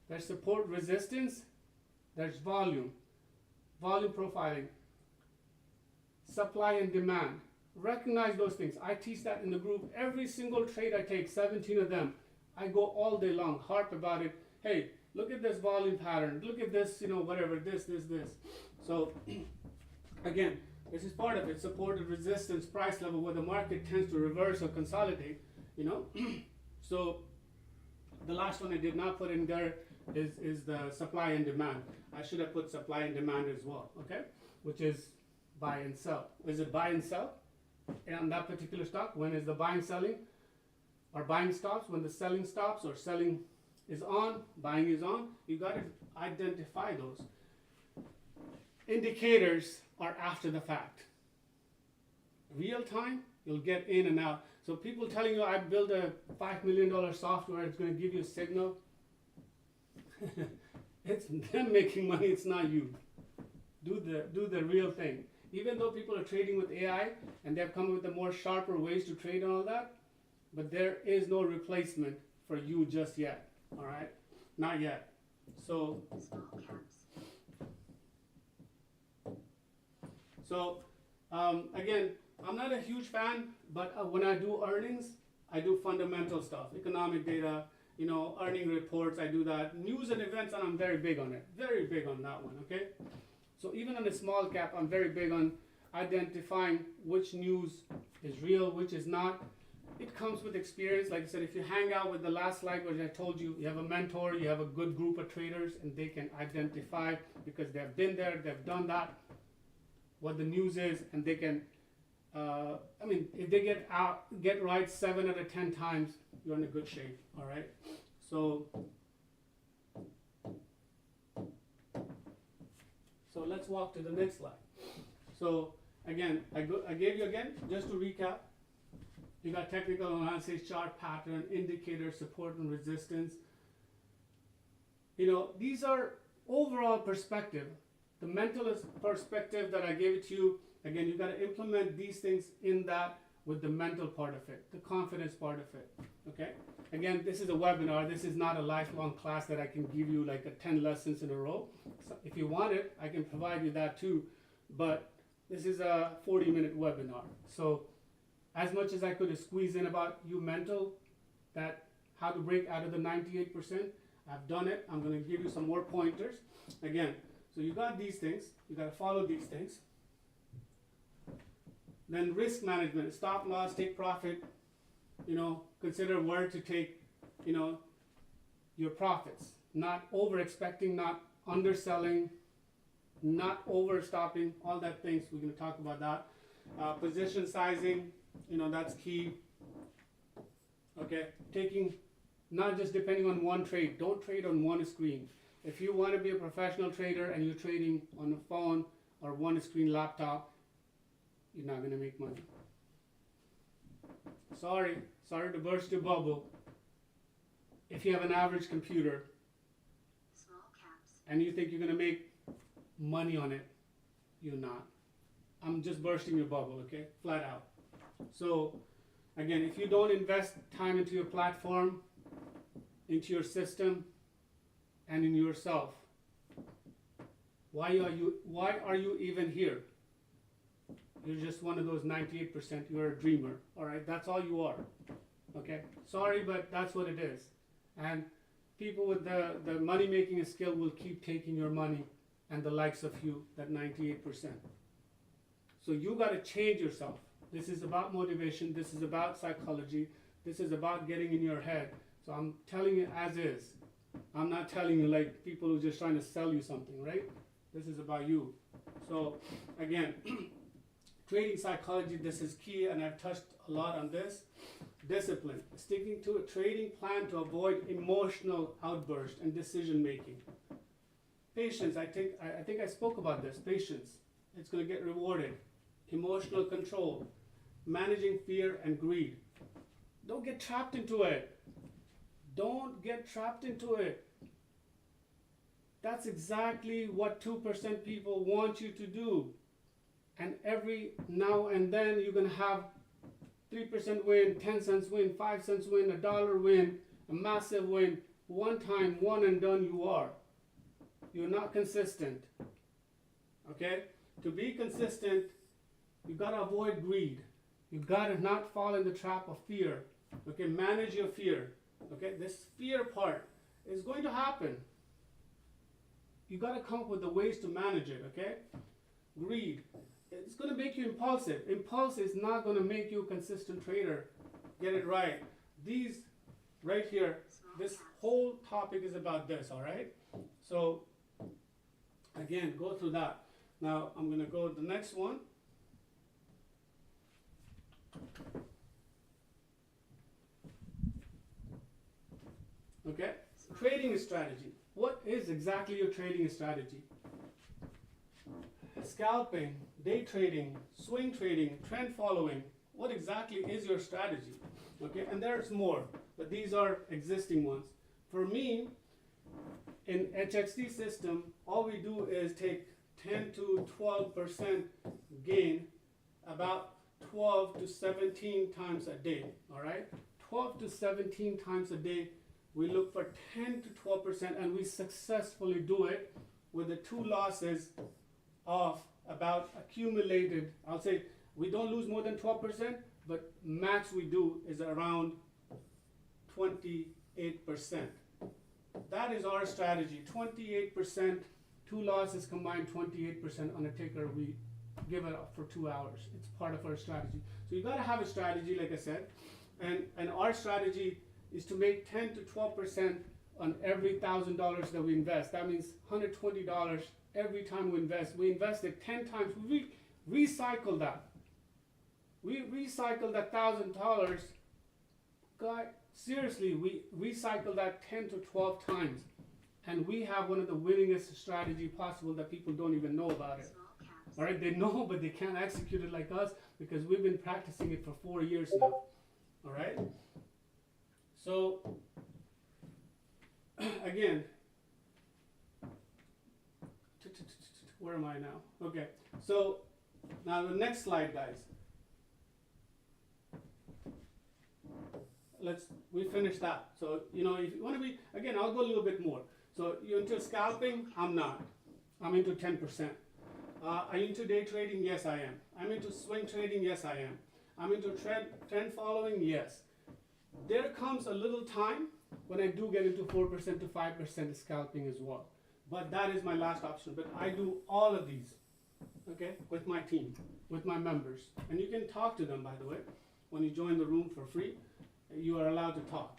There's support, resistance, there's volume profiling, supply and demand. Recognize those things. I teach that in the group. Every single trade I take, 17 of them, I go all day long, harp about it. Hey, look at this volume pattern. Look at this, whatever, this. So again, this is part of it, support and resistance, price level, where the market tends to reverse or consolidate, So the last one I did not put in there is the supply and demand. I should have put supply and demand as well, okay? Which is buy and sell. Is it buy and sell on that particular stock? When is the buying selling? Or buying stops? When the selling stops, or selling is on, buying is on? You got to identify those. Indicators are after the fact. Real time, you'll get in and out. So people telling you I built a $5 million software, it's going to give you a signal. It's them making money, it's not you. Do the real thing. Even though people are trading with AI and they've come up with the more sharper ways to trade and all that, but there is no replacement for you just yet. All right? Not yet. So Small caps. So again, I'm not a huge fan, but when I do earnings, I do fundamental stuff, economic data, you know, earning reports, I do that. News and events, and I'm very big on it. Very big on that one, okay? So even on a small cap, I'm very big on identifying which news is real, which is not. It comes with experience. Like I said, if you hang out with the last slide where I told you, you have a mentor, you have a good group of traders, and they can identify, because they've been there, they've done that, what the news is, and they can, I mean, if they get right 7 out of 10 times, you're in a good shape, all right? So let's walk to the next slide. So again, I gave you again, just to recap, you got technical analysis, chart pattern, indicator, support and resistance. You know, these are overall perspective. The mentalist perspective that I gave it to you, again, you got to implement these things in that with the mental part of it, the confidence part of it, okay? Again, this is a webinar. This is not a lifelong class that I can give you like a 10 lessons in a row. So if you want it, I can provide you that too, but this is a 40-minute webinar. So as much as I could squeeze in about you mental, that how to break out of the 98%, I've done it. I'm going to give you some more pointers. Again, so you got these things. You got to follow these things. Then risk management, stop loss, take profit, you know, consider where to take, you know, your profits. Not over expecting, not underselling, not overstopping, all that things. We're going to talk about that. Position sizing, you know, that's key. Okay, taking, not just depending on one trade. Don't trade on one screen. If you want to be a professional trader and you're trading on a phone or one screen laptop, you're not going to make money. Sorry to burst your bubble. If you have an average computer Small caps. and you think you're going to make money on it, you're not. I'm just bursting your bubble, okay? Flat out. So again, if you don't invest time into your platform, into your system, and in yourself, why are you even here? You're just one of those 98%. You're a dreamer, all right? That's all you are, okay? Sorry, but that's what it is. And people with the money-making skill will keep taking your money, and the likes of you, that 98%. So you got to change yourself. This is about motivation. This is about psychology. This is about getting in your head. So I'm telling you as is. I'm not telling you like people who are just trying to sell you something, right? This is about you. So again, trading psychology, this is key, and I've touched a lot on this. Discipline, sticking to a trading plan to avoid emotional outburst and decision making. Patience, I think I spoke about this. Patience, it's going to get rewarded. Emotional control, managing fear and greed. Don't get trapped into it. Don't get trapped into it. That's exactly what 2% people want you to do. And every now and then you're going to have 3% win, 10 cents win, 5 cents win, $1 win, a massive win. One time, one and done you are. You're not consistent. Okay? To be consistent, you got to avoid greed. You got to not fall in the trap of fear. Okay? Manage your fear. Okay? This fear part is going to happen. You got to come up with the ways to manage it. Okay? Greed. It's going to make you impulsive. Impulse is not going to make you a consistent trader. Get it right. These right here, this whole topic is about this, all right? So again, go through that. Now I'm going to go to the next one. Okay, trading strategy. What is exactly your trading strategy? Scalping, day trading, swing trading, trend following. What exactly is your strategy? Okay, and there's more, but these are existing ones. For me, in HXT system, all we do is take 10 to 12% gain about 12 to 17 times a day, all right? 12 to 17 times a day, we look for 10 to 12%, and we successfully do it with the two losses of about accumulated, I'll say We don't lose more than 12%, but max we do is around 28%. That is our strategy, 28%, 2 losses combined, 28% on a ticker. We give it up for 2 hours. It's part of our strategy. So you gotta have a strategy, like I said, and our strategy is to make 10 to 12% on every $1,000 that we invest. That means $120 every time we invest. We invest it 10 times. We recycle that. We recycle that $1,000. God, seriously, we recycle that 10 to 12 times. And we have one of the winningest strategy possible that people don't even know about it. Small caps. All right, they know, but they can't execute it like us because we've been practicing it for 4 years now. All right. So again, where am I now? Okay. So now the next slide, guys. We finished that. So, you know, if you want to be, again, I'll go a little bit more. So you're into scalping? I'm not. I'm into 10%. Are you into day trading? Yes, I am. I'm into swing trading? Yes, I am. I'm into trend following? Yes. There comes a little time when I do get into 4% to 5% scalping as well. But that is my last option. But I do all of these, okay, with my team, with my members. And you can talk to them, by the way. When you join the room for free, you are allowed to talk.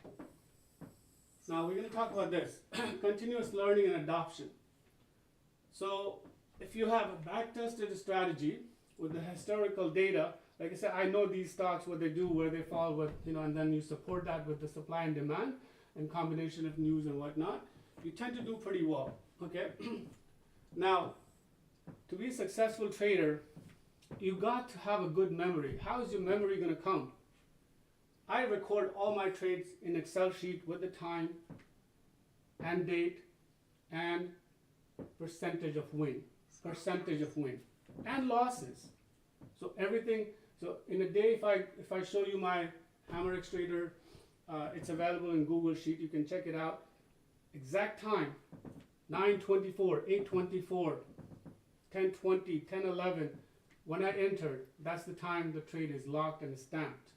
Now we're going to talk about this, continuous learning and adoption. So if you have a back-tested strategy with the historical data, like I said, I know these stocks, what they do, where they fall, what, you know, and then you support that with the supply and demand and combination of news and whatnot, you tend to do pretty well, okay? Now, to be a successful trader, you got to have a good memory. How is your memory going to come? I record all my trades in Excel sheet with the time and date and percentage of win and losses. So everything. So in a day, if I show you my HXT Trader, it's available in Google Sheet. You can check it out. Exact time: 9:24, 8:24, 10:20, 10:11. When I entered, that's the time the trade is locked and stamped.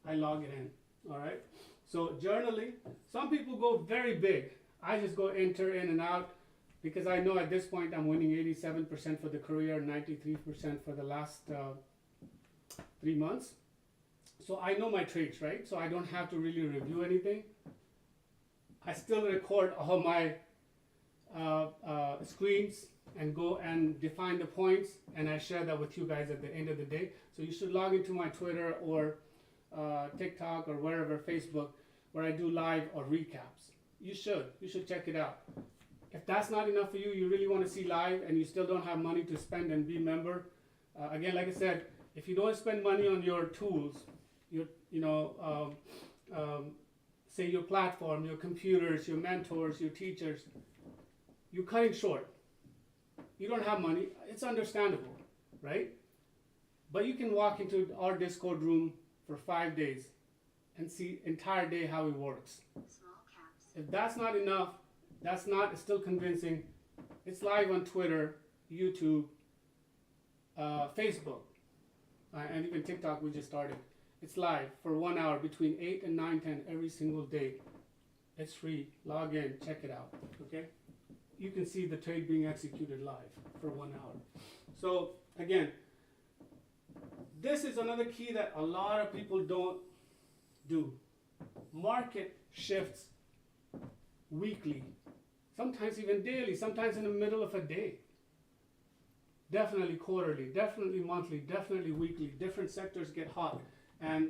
I log it in. All right. So journaling. Some people go very big. I just go enter in and out because I know at this point I'm winning 87% for the career, 93% for the last 3 months. So I know my trades, right? So I don't have to really review anything. I still record all my screens and go and define the points, and I share that with you guys at the end of the day. So you should log into my Twitter or TikTok or wherever, Facebook, where I do live or recaps. You should check it out. If that's not enough for you, you really want to see live and you still don't have money to spend and be a member, again, like I said, if you don't spend money on your tools, say your platform, your computers, your mentors, your teachers, you're cutting short. You don't have money, it's understandable, right? But you can walk into our Discord room for 5 days and see entire day how it works. Small caps. If that's not enough, that's not still convincing, it's live on Twitter, YouTube, Facebook, and even TikTok we just started. It's live for 1 hour between 8 and 9, 10 every single day. It's free. Log in, check it out, okay? You can see the trade being executed live for 1 hour. So again, this is another key that a lot of people don't do. Market shifts weekly, sometimes even daily, sometimes in the middle of a day. Definitely quarterly, definitely monthly, definitely weekly. Different sectors get hot. And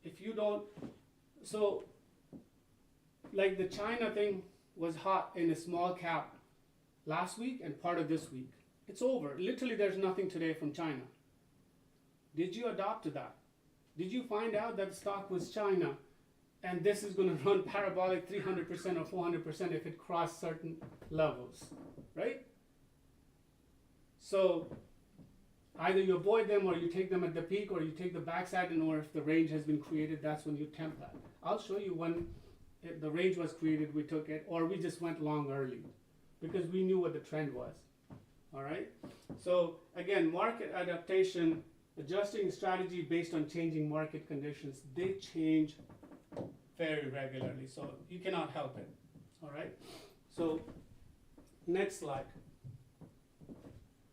if you don't, so like the China thing was hot in a small cap last week and part of this week. It's over. Literally there's nothing today from China. Did you adopt to that? Did you find out that the stock was China and this is going to run parabolic 300% or 400% if it crossed certain levels, right? So either you avoid them or you take them at the peak or you take the backside, and or if the range has been created, that's when you tempt that. I'll show you when the range was created, we took it, or we just went long early because we knew what the trend was. All right. So again, market adaptation adjusting strategy based on changing market conditions, they change very regularly, so you cannot help it. All right. So next slide.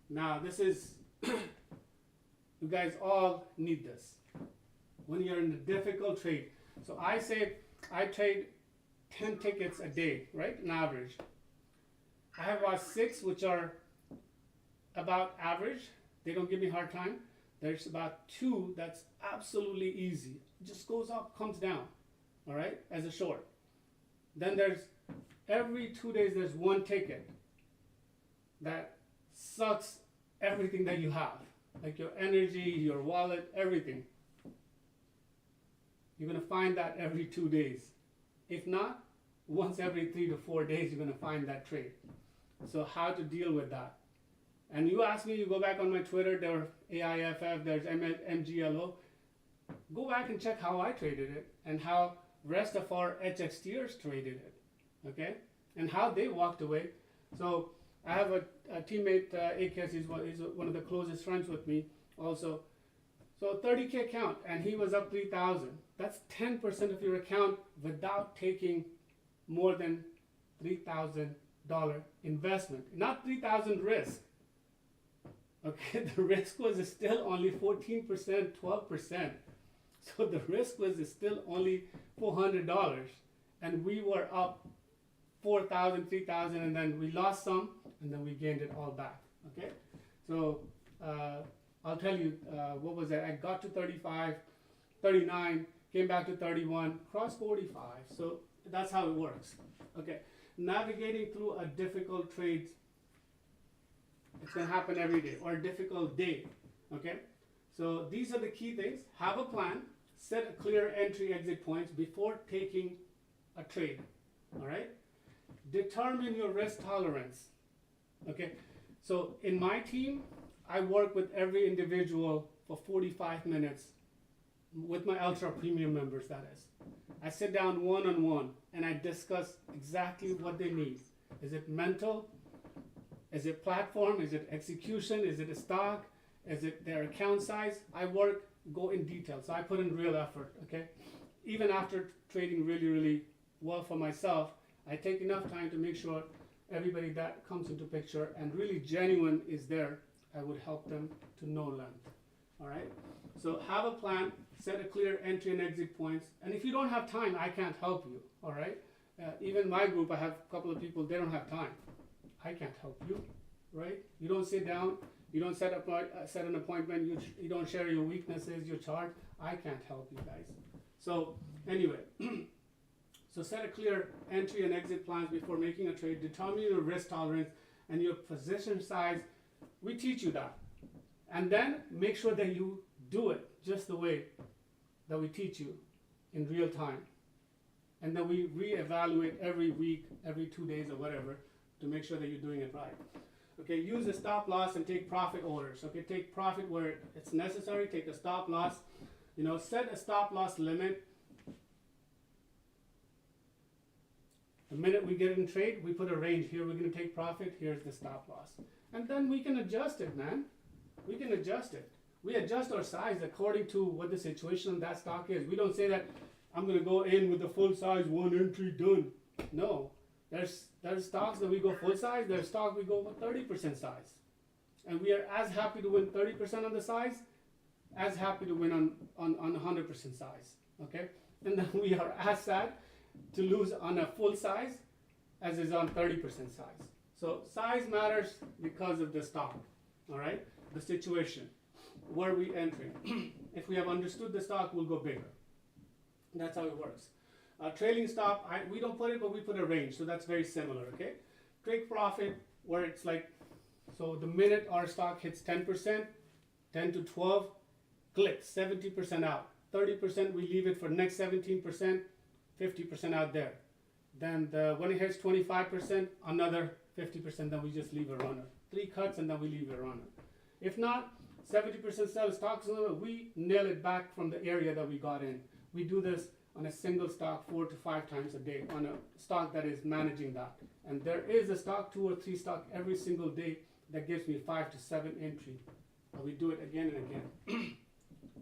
Now this is you guys all need this when you're in a difficult trade. So I say I trade 10 tickets a day, right? On average. I have about 6 which are about average. They don't give me a hard time. There's about 2 that's absolutely easy. It just goes up, comes down, all right, as a short. Then there's every 2 days there's 1 ticket that sucks everything that you have, like your energy, your wallet, everything. You're gonna find that every 2 days. If not, once every 3 to 4 days, you're gonna find that trade. So how to deal with that? And you ask me, you go back on my Twitter, there AIFF, there's MGLO. Go back and check how I traded it and how rest of our HXTers traded it, okay? And how they walked away. So I have a teammate, AKS, he's one of the closest friends with me also. So 30K account, and he was up 3,000. That's 10% of your account without taking more than $3,000 investment, not 3,000 risk. Okay, the risk was still only 14%, 12%. So the risk was still only $400, and we were up 4,000, 3,000, and then we lost some, and then we gained it all back. Okay, so I'll tell you what was it? I got to 35, 39, came back to 31, crossed 45. So that's how it works. Okay, navigating through a difficult trade. It's going to happen every day, or a difficult day, okay? So these are the key things. Have a plan, set a clear entry exit points before taking a trade, all right? Determine your risk tolerance, okay? So in my team, I work with every individual for 45 minutes, with my ultra premium members, that is. I sit down one-on-one and I discuss exactly what they need. Is it mental? Is it platform? Is it execution? Is it a stock? Is it their account size? I go in detail. So I put in real effort, okay? Even after trading really, really well for myself, I take enough time to make sure everybody that comes into picture and really genuine is there, I would help them to no length, all right? So have a plan, set a clear entry and exit points. And if you don't have time, I can't help you, all right? Even my group, I have a couple of people, they don't have time. I can't help you, right? You don't sit down, you don't set an appointment, you don't share your weaknesses, your chart. I can't help you guys. So anyway, so set a clear entry and exit plans before making a trade. Determine your risk tolerance and your position size. We teach you that. And then make sure that you do it just the way that we teach you in real time. And then we reevaluate every week, every 2 days or whatever, to make sure that you're doing it right. Okay, use a stop loss and take profit orders. Okay, take profit where it's necessary, take a stop loss. You know, set a stop loss limit. The minute we get in trade, we put a range here, we're gonna take profit, here's the stop loss. And then we can adjust it, man. We can adjust it. We adjust our size according to what the situation of that stock is. We don't say that I'm gonna go in with the full size, 1 entry, done. No. There's stocks that we go full size, there's stocks we go with 30% size. And we are as happy to win 30% on the size, as happy to win on 100% size, okay? And then we are as sad to lose on a full size as is on 30% size. So size matters because of the stock, all right? The situation, where we entering. If we have understood the stock, we'll go bigger. That's how it works. Trailing stop, we don't put it, but we put a range, so that's very similar, okay? Take profit, where it's like, so the minute our stock hits 10%, 10 to 12, click, 70% out. 30%, we leave it for next 17%, 50% out there. Then when it hits 25%, another 50%, then we just leave a runner. 3 cuts, and then we leave a runner. If not, 70% sell stocks, we nail it back from the area that we got in. We do this on a single stock 4 to 5 times a day on a stock that is managing that. And there is a stock, 2 or 3 stock every single day that gives me 5 to 7 entry We do it again and again.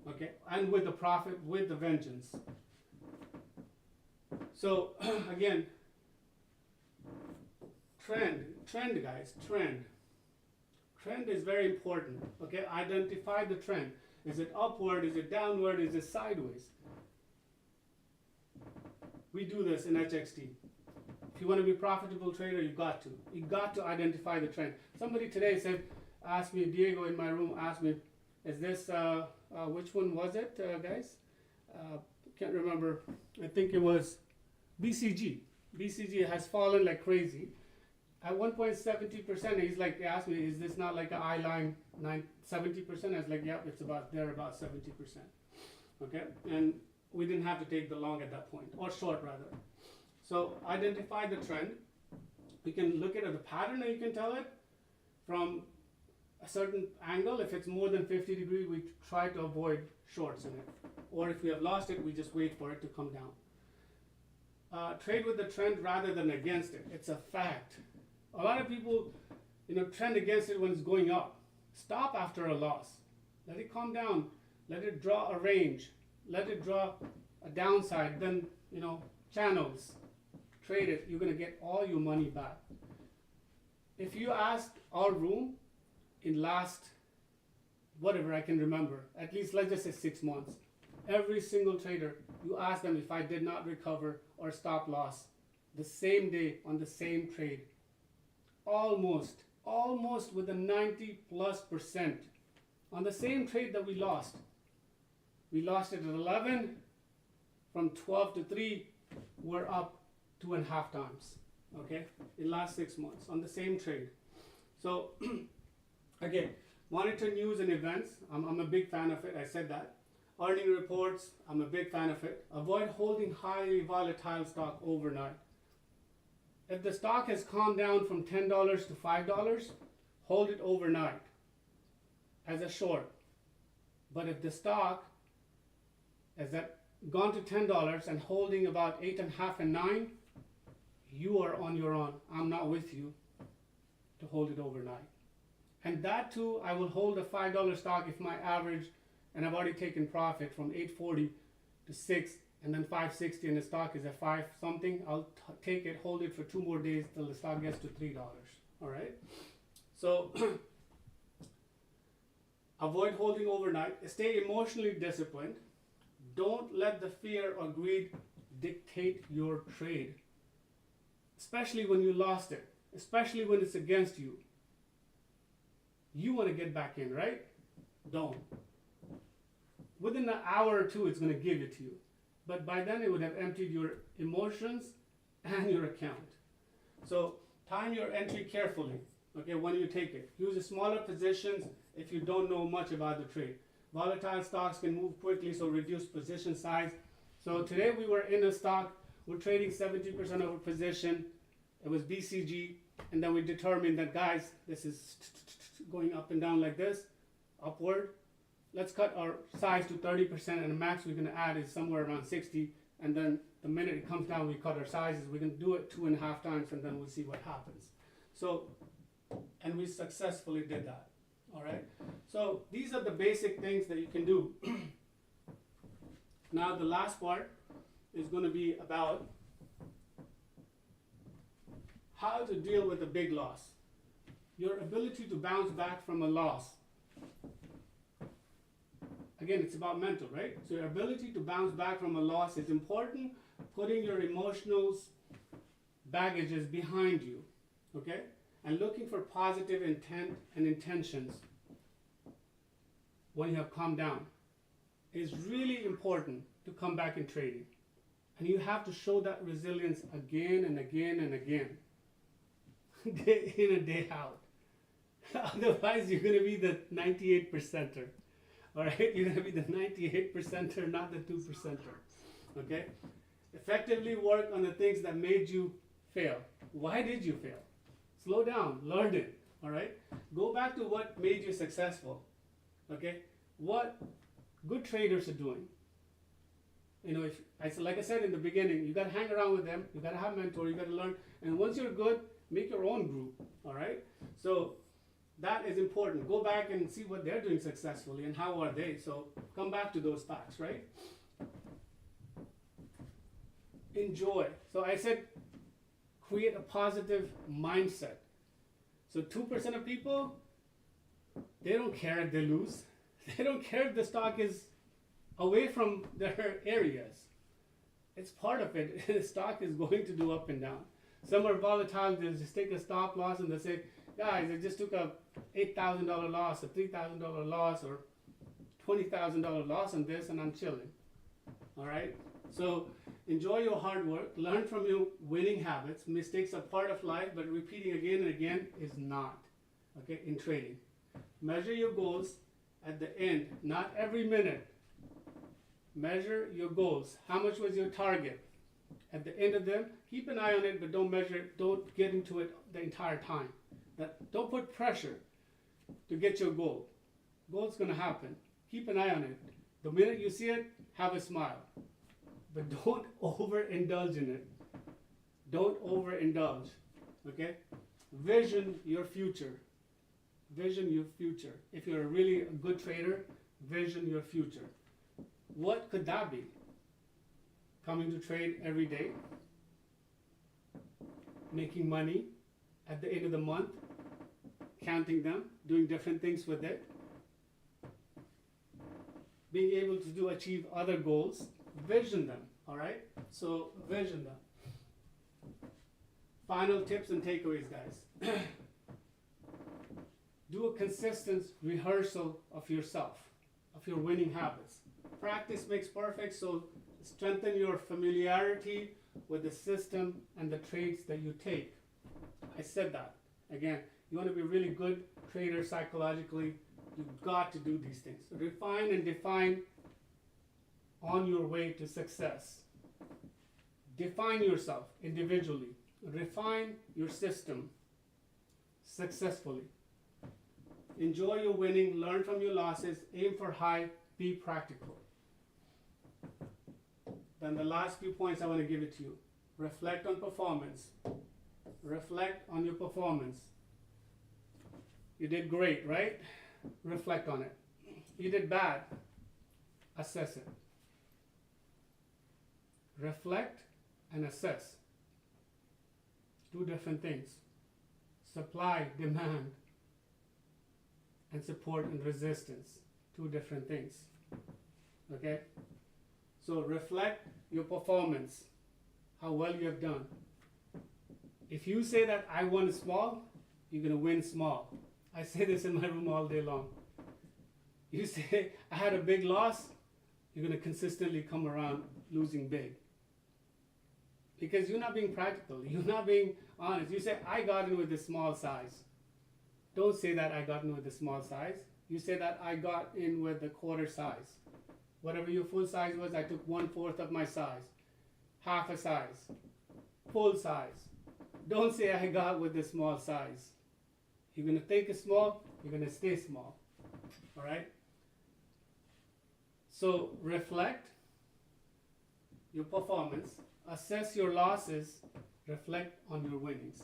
Okay, and with the profit, with the vengeance. So again, trend guys, trend is very important. Okay, identify the trend. Is it upward, is it downward, is it sideways? We do this in HXT. If you want to be a profitable trader, you got to identify the trend. Somebody today asked me, Diego in my room asked me, is this which one was it, guys? Can't remember. I think it was BCG. BCG has fallen like crazy. At 1.70%, he's like, he asked me, is this not like an I line 70%? I was like, yep, it's about 70%. Okay, and we didn't have to take the long at that point, or short rather. So identify the trend. You can look at the pattern, and you can tell it from a certain angle. If it's more than 50 degrees, we try to avoid shorts in it. Or if we have lost it, we just wait for it to come down. Trade with the trend rather than against it. It's a fact. A lot of people, trend against it when it's going up. Stop after a loss. Let it calm down. Let it draw a range. Let it draw a downside. Then, channels. Trade it. You're going to get all your money back. If you ask our room in last, whatever I can remember, at least let's just say 6 months, every single trader, you ask them if I did not recover or stop loss the same day on the same trade. Almost with a 90+% on the same trade that we lost. We lost it at 11, from 12 to 3, we're up 2.5 times, okay, in last 6 months on the same trade. So again, monitor news and events. I'm a big fan of it. I said that. Earning reports, I'm a big fan of it. Avoid holding highly volatile stock overnight. If the stock has calmed down from $10 to $5, hold it overnight as a short. But if the stock has gone to $10 and holding about 8.5 and 9, you are on your own. I'm not with you to hold it overnight. And that too, I will hold a $5 stock if my average, and I've already taken profit from 840 to 6 and then 560, and the stock is at 5 something. I'll take it, hold it for 2 more days till the stock gets to $3. All right. So avoid holding overnight. Stay emotionally disciplined. Don't let the fear or greed dictate your trade, especially when you lost it, especially when it's against you. You want to get back in, right? Don't. Within an hour or two, it's going to give it to you. But by then, it would have emptied your emotions and your account. So time your entry carefully, okay, when you take it. Use smaller positions if you don't know much about the trade. Volatile stocks can move quickly, so reduce position size. So today we were in a stock, we're trading 70% of a position. It was BCG, and then we determined that, guys, this is going up and down like this, upward. Let's cut our size to 30%, and the max we're going to add is somewhere around 60. And then the minute it comes down, we cut our sizes. We're going to do it 2.5 times, and then we'll see what happens. So, and we successfully did that. All right. So these are the basic things that you can do. Now the last part is going to be about how to deal with a big loss. Your ability to bounce back from a loss. Again, it's about mental, right? So your ability to bounce back from a loss is important. Putting your emotional baggages behind you, okay? And looking for positive intent and intentions when you have calmed down is really important to come back in trading. And you have to show that resilience again and again and again, day in and day out. Otherwise, you're going to be the 98%er. All right, you're going to be the 98%er, not the 2%er. Okay? Effectively work on the things that made you fail. Why did you fail? Slow down, learn it. All right? Go back to what made you successful. Okay? What good traders are doing. Like I said in the beginning, you got to hang around with them. You got to have a mentor. You got to learn. And once you're good, make your own group. All right? So that is important. Go back and see what they're doing successfully and how are they. So come back to those facts, right? Enjoy. So I said create a positive mindset. So 2% of people, they don't care if they lose. They don't care if the stock is away from their areas. It's part of it. The stock is going to do up and down. Some are volatile. They'll just take a stop loss and they say, guys, I just took a $8,000 loss, a $3,000 loss, or $20,000 loss on this, and I'm chilling. All right? So enjoy your hard work. Learn from your winning habits. Mistakes are part of life, but repeating again and again is not. Okay? In trading. Measure your goals at the end, not every minute. Measure your goals. How much was your target? At the end of them, keep an eye on it, but don't measure, don't get into it the entire time. Don't put pressure to get your goal. Goal's going to happen. Keep an eye on it. The minute you see it, have a smile. But don't overindulge in it. Don't overindulge. Okay? Vision your future. Vision your future. If you're a really good trader, vision your future. What could that be? Coming to trade every day, making money at the end of the month, counting them, doing different things with it, being able to achieve other goals, vision them, all right? So vision them. Final tips and takeaways, guys. Do a consistent rehearsal of yourself, of your winning habits. Practice makes perfect, so strengthen your familiarity with the system and the trades that you take. I said that. Again, you want to be a really good trader psychologically, you've got to do these things. Refine and define on your way to success. Define yourself individually. Refine your system successfully. Enjoy your winning, learn from your losses, aim for high, be practical. Then the last few points I want to give it to you. Reflect on performance. Reflect on your performance. You did great, right? Reflect on it. You did bad. Assess it. Reflect and assess. Two different things. Supply, demand, and support and resistance. Two different things. Okay? So reflect your performance, how well you have done. If you say that I won small, you're going to win small. I say this in my room all day long. You say I had a big loss, you're going to consistently come around losing big. Because you're not being practical. You're not being honest. You say I got in with a small size. Don't say that I got in with a small size. You say that I got in with a quarter size. Whatever your full size was, I took 1/4 of my size, half a size, full size. Don't say I got with the small size. You're going to think small, you're going to stay small. All right? So reflect your performance, assess your losses, reflect on your winnings.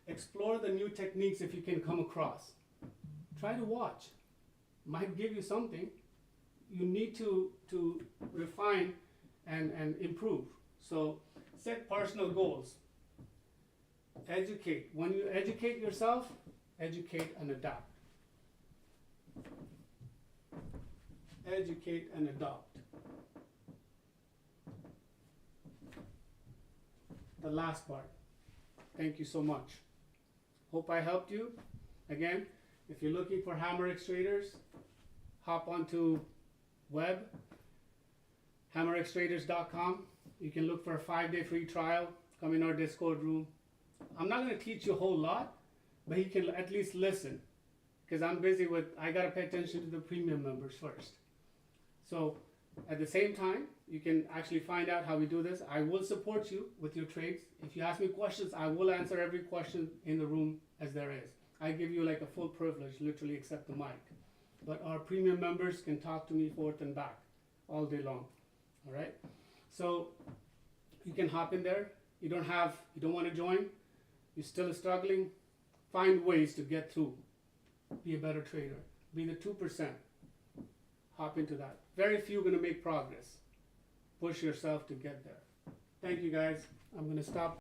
Explore the new techniques if you can come across. Try to watch. Might give you something. You need to refine and improve. So set personal goals. Educate. When you educate yourself, educate and adapt. Educate and adopt. The last part. Thank you so much. Hope I helped you. Again, if you're looking for HammerX traders, hop onto web, hammerxtraders.com. You can look for a 5-day free trial. Come in our Discord room. I'm not going to teach you a whole lot, but you can at least listen. Because I'm busy with, I got to pay attention to the premium members first. So at the same time, you can actually find out how we do this. I will support you with your trades. If you ask me questions, I will answer every question in the room as there is. I give you like a full privilege, literally except the mic. But our premium members can talk to me forth and back all day long. All right? So you can hop in there. You don't want to join, you're still struggling, find ways to get through. be a better trader. Be the 2%. Hop into that. Very few are going to make progress. Push yourself to get there. Thank you guys. I'm going to stop.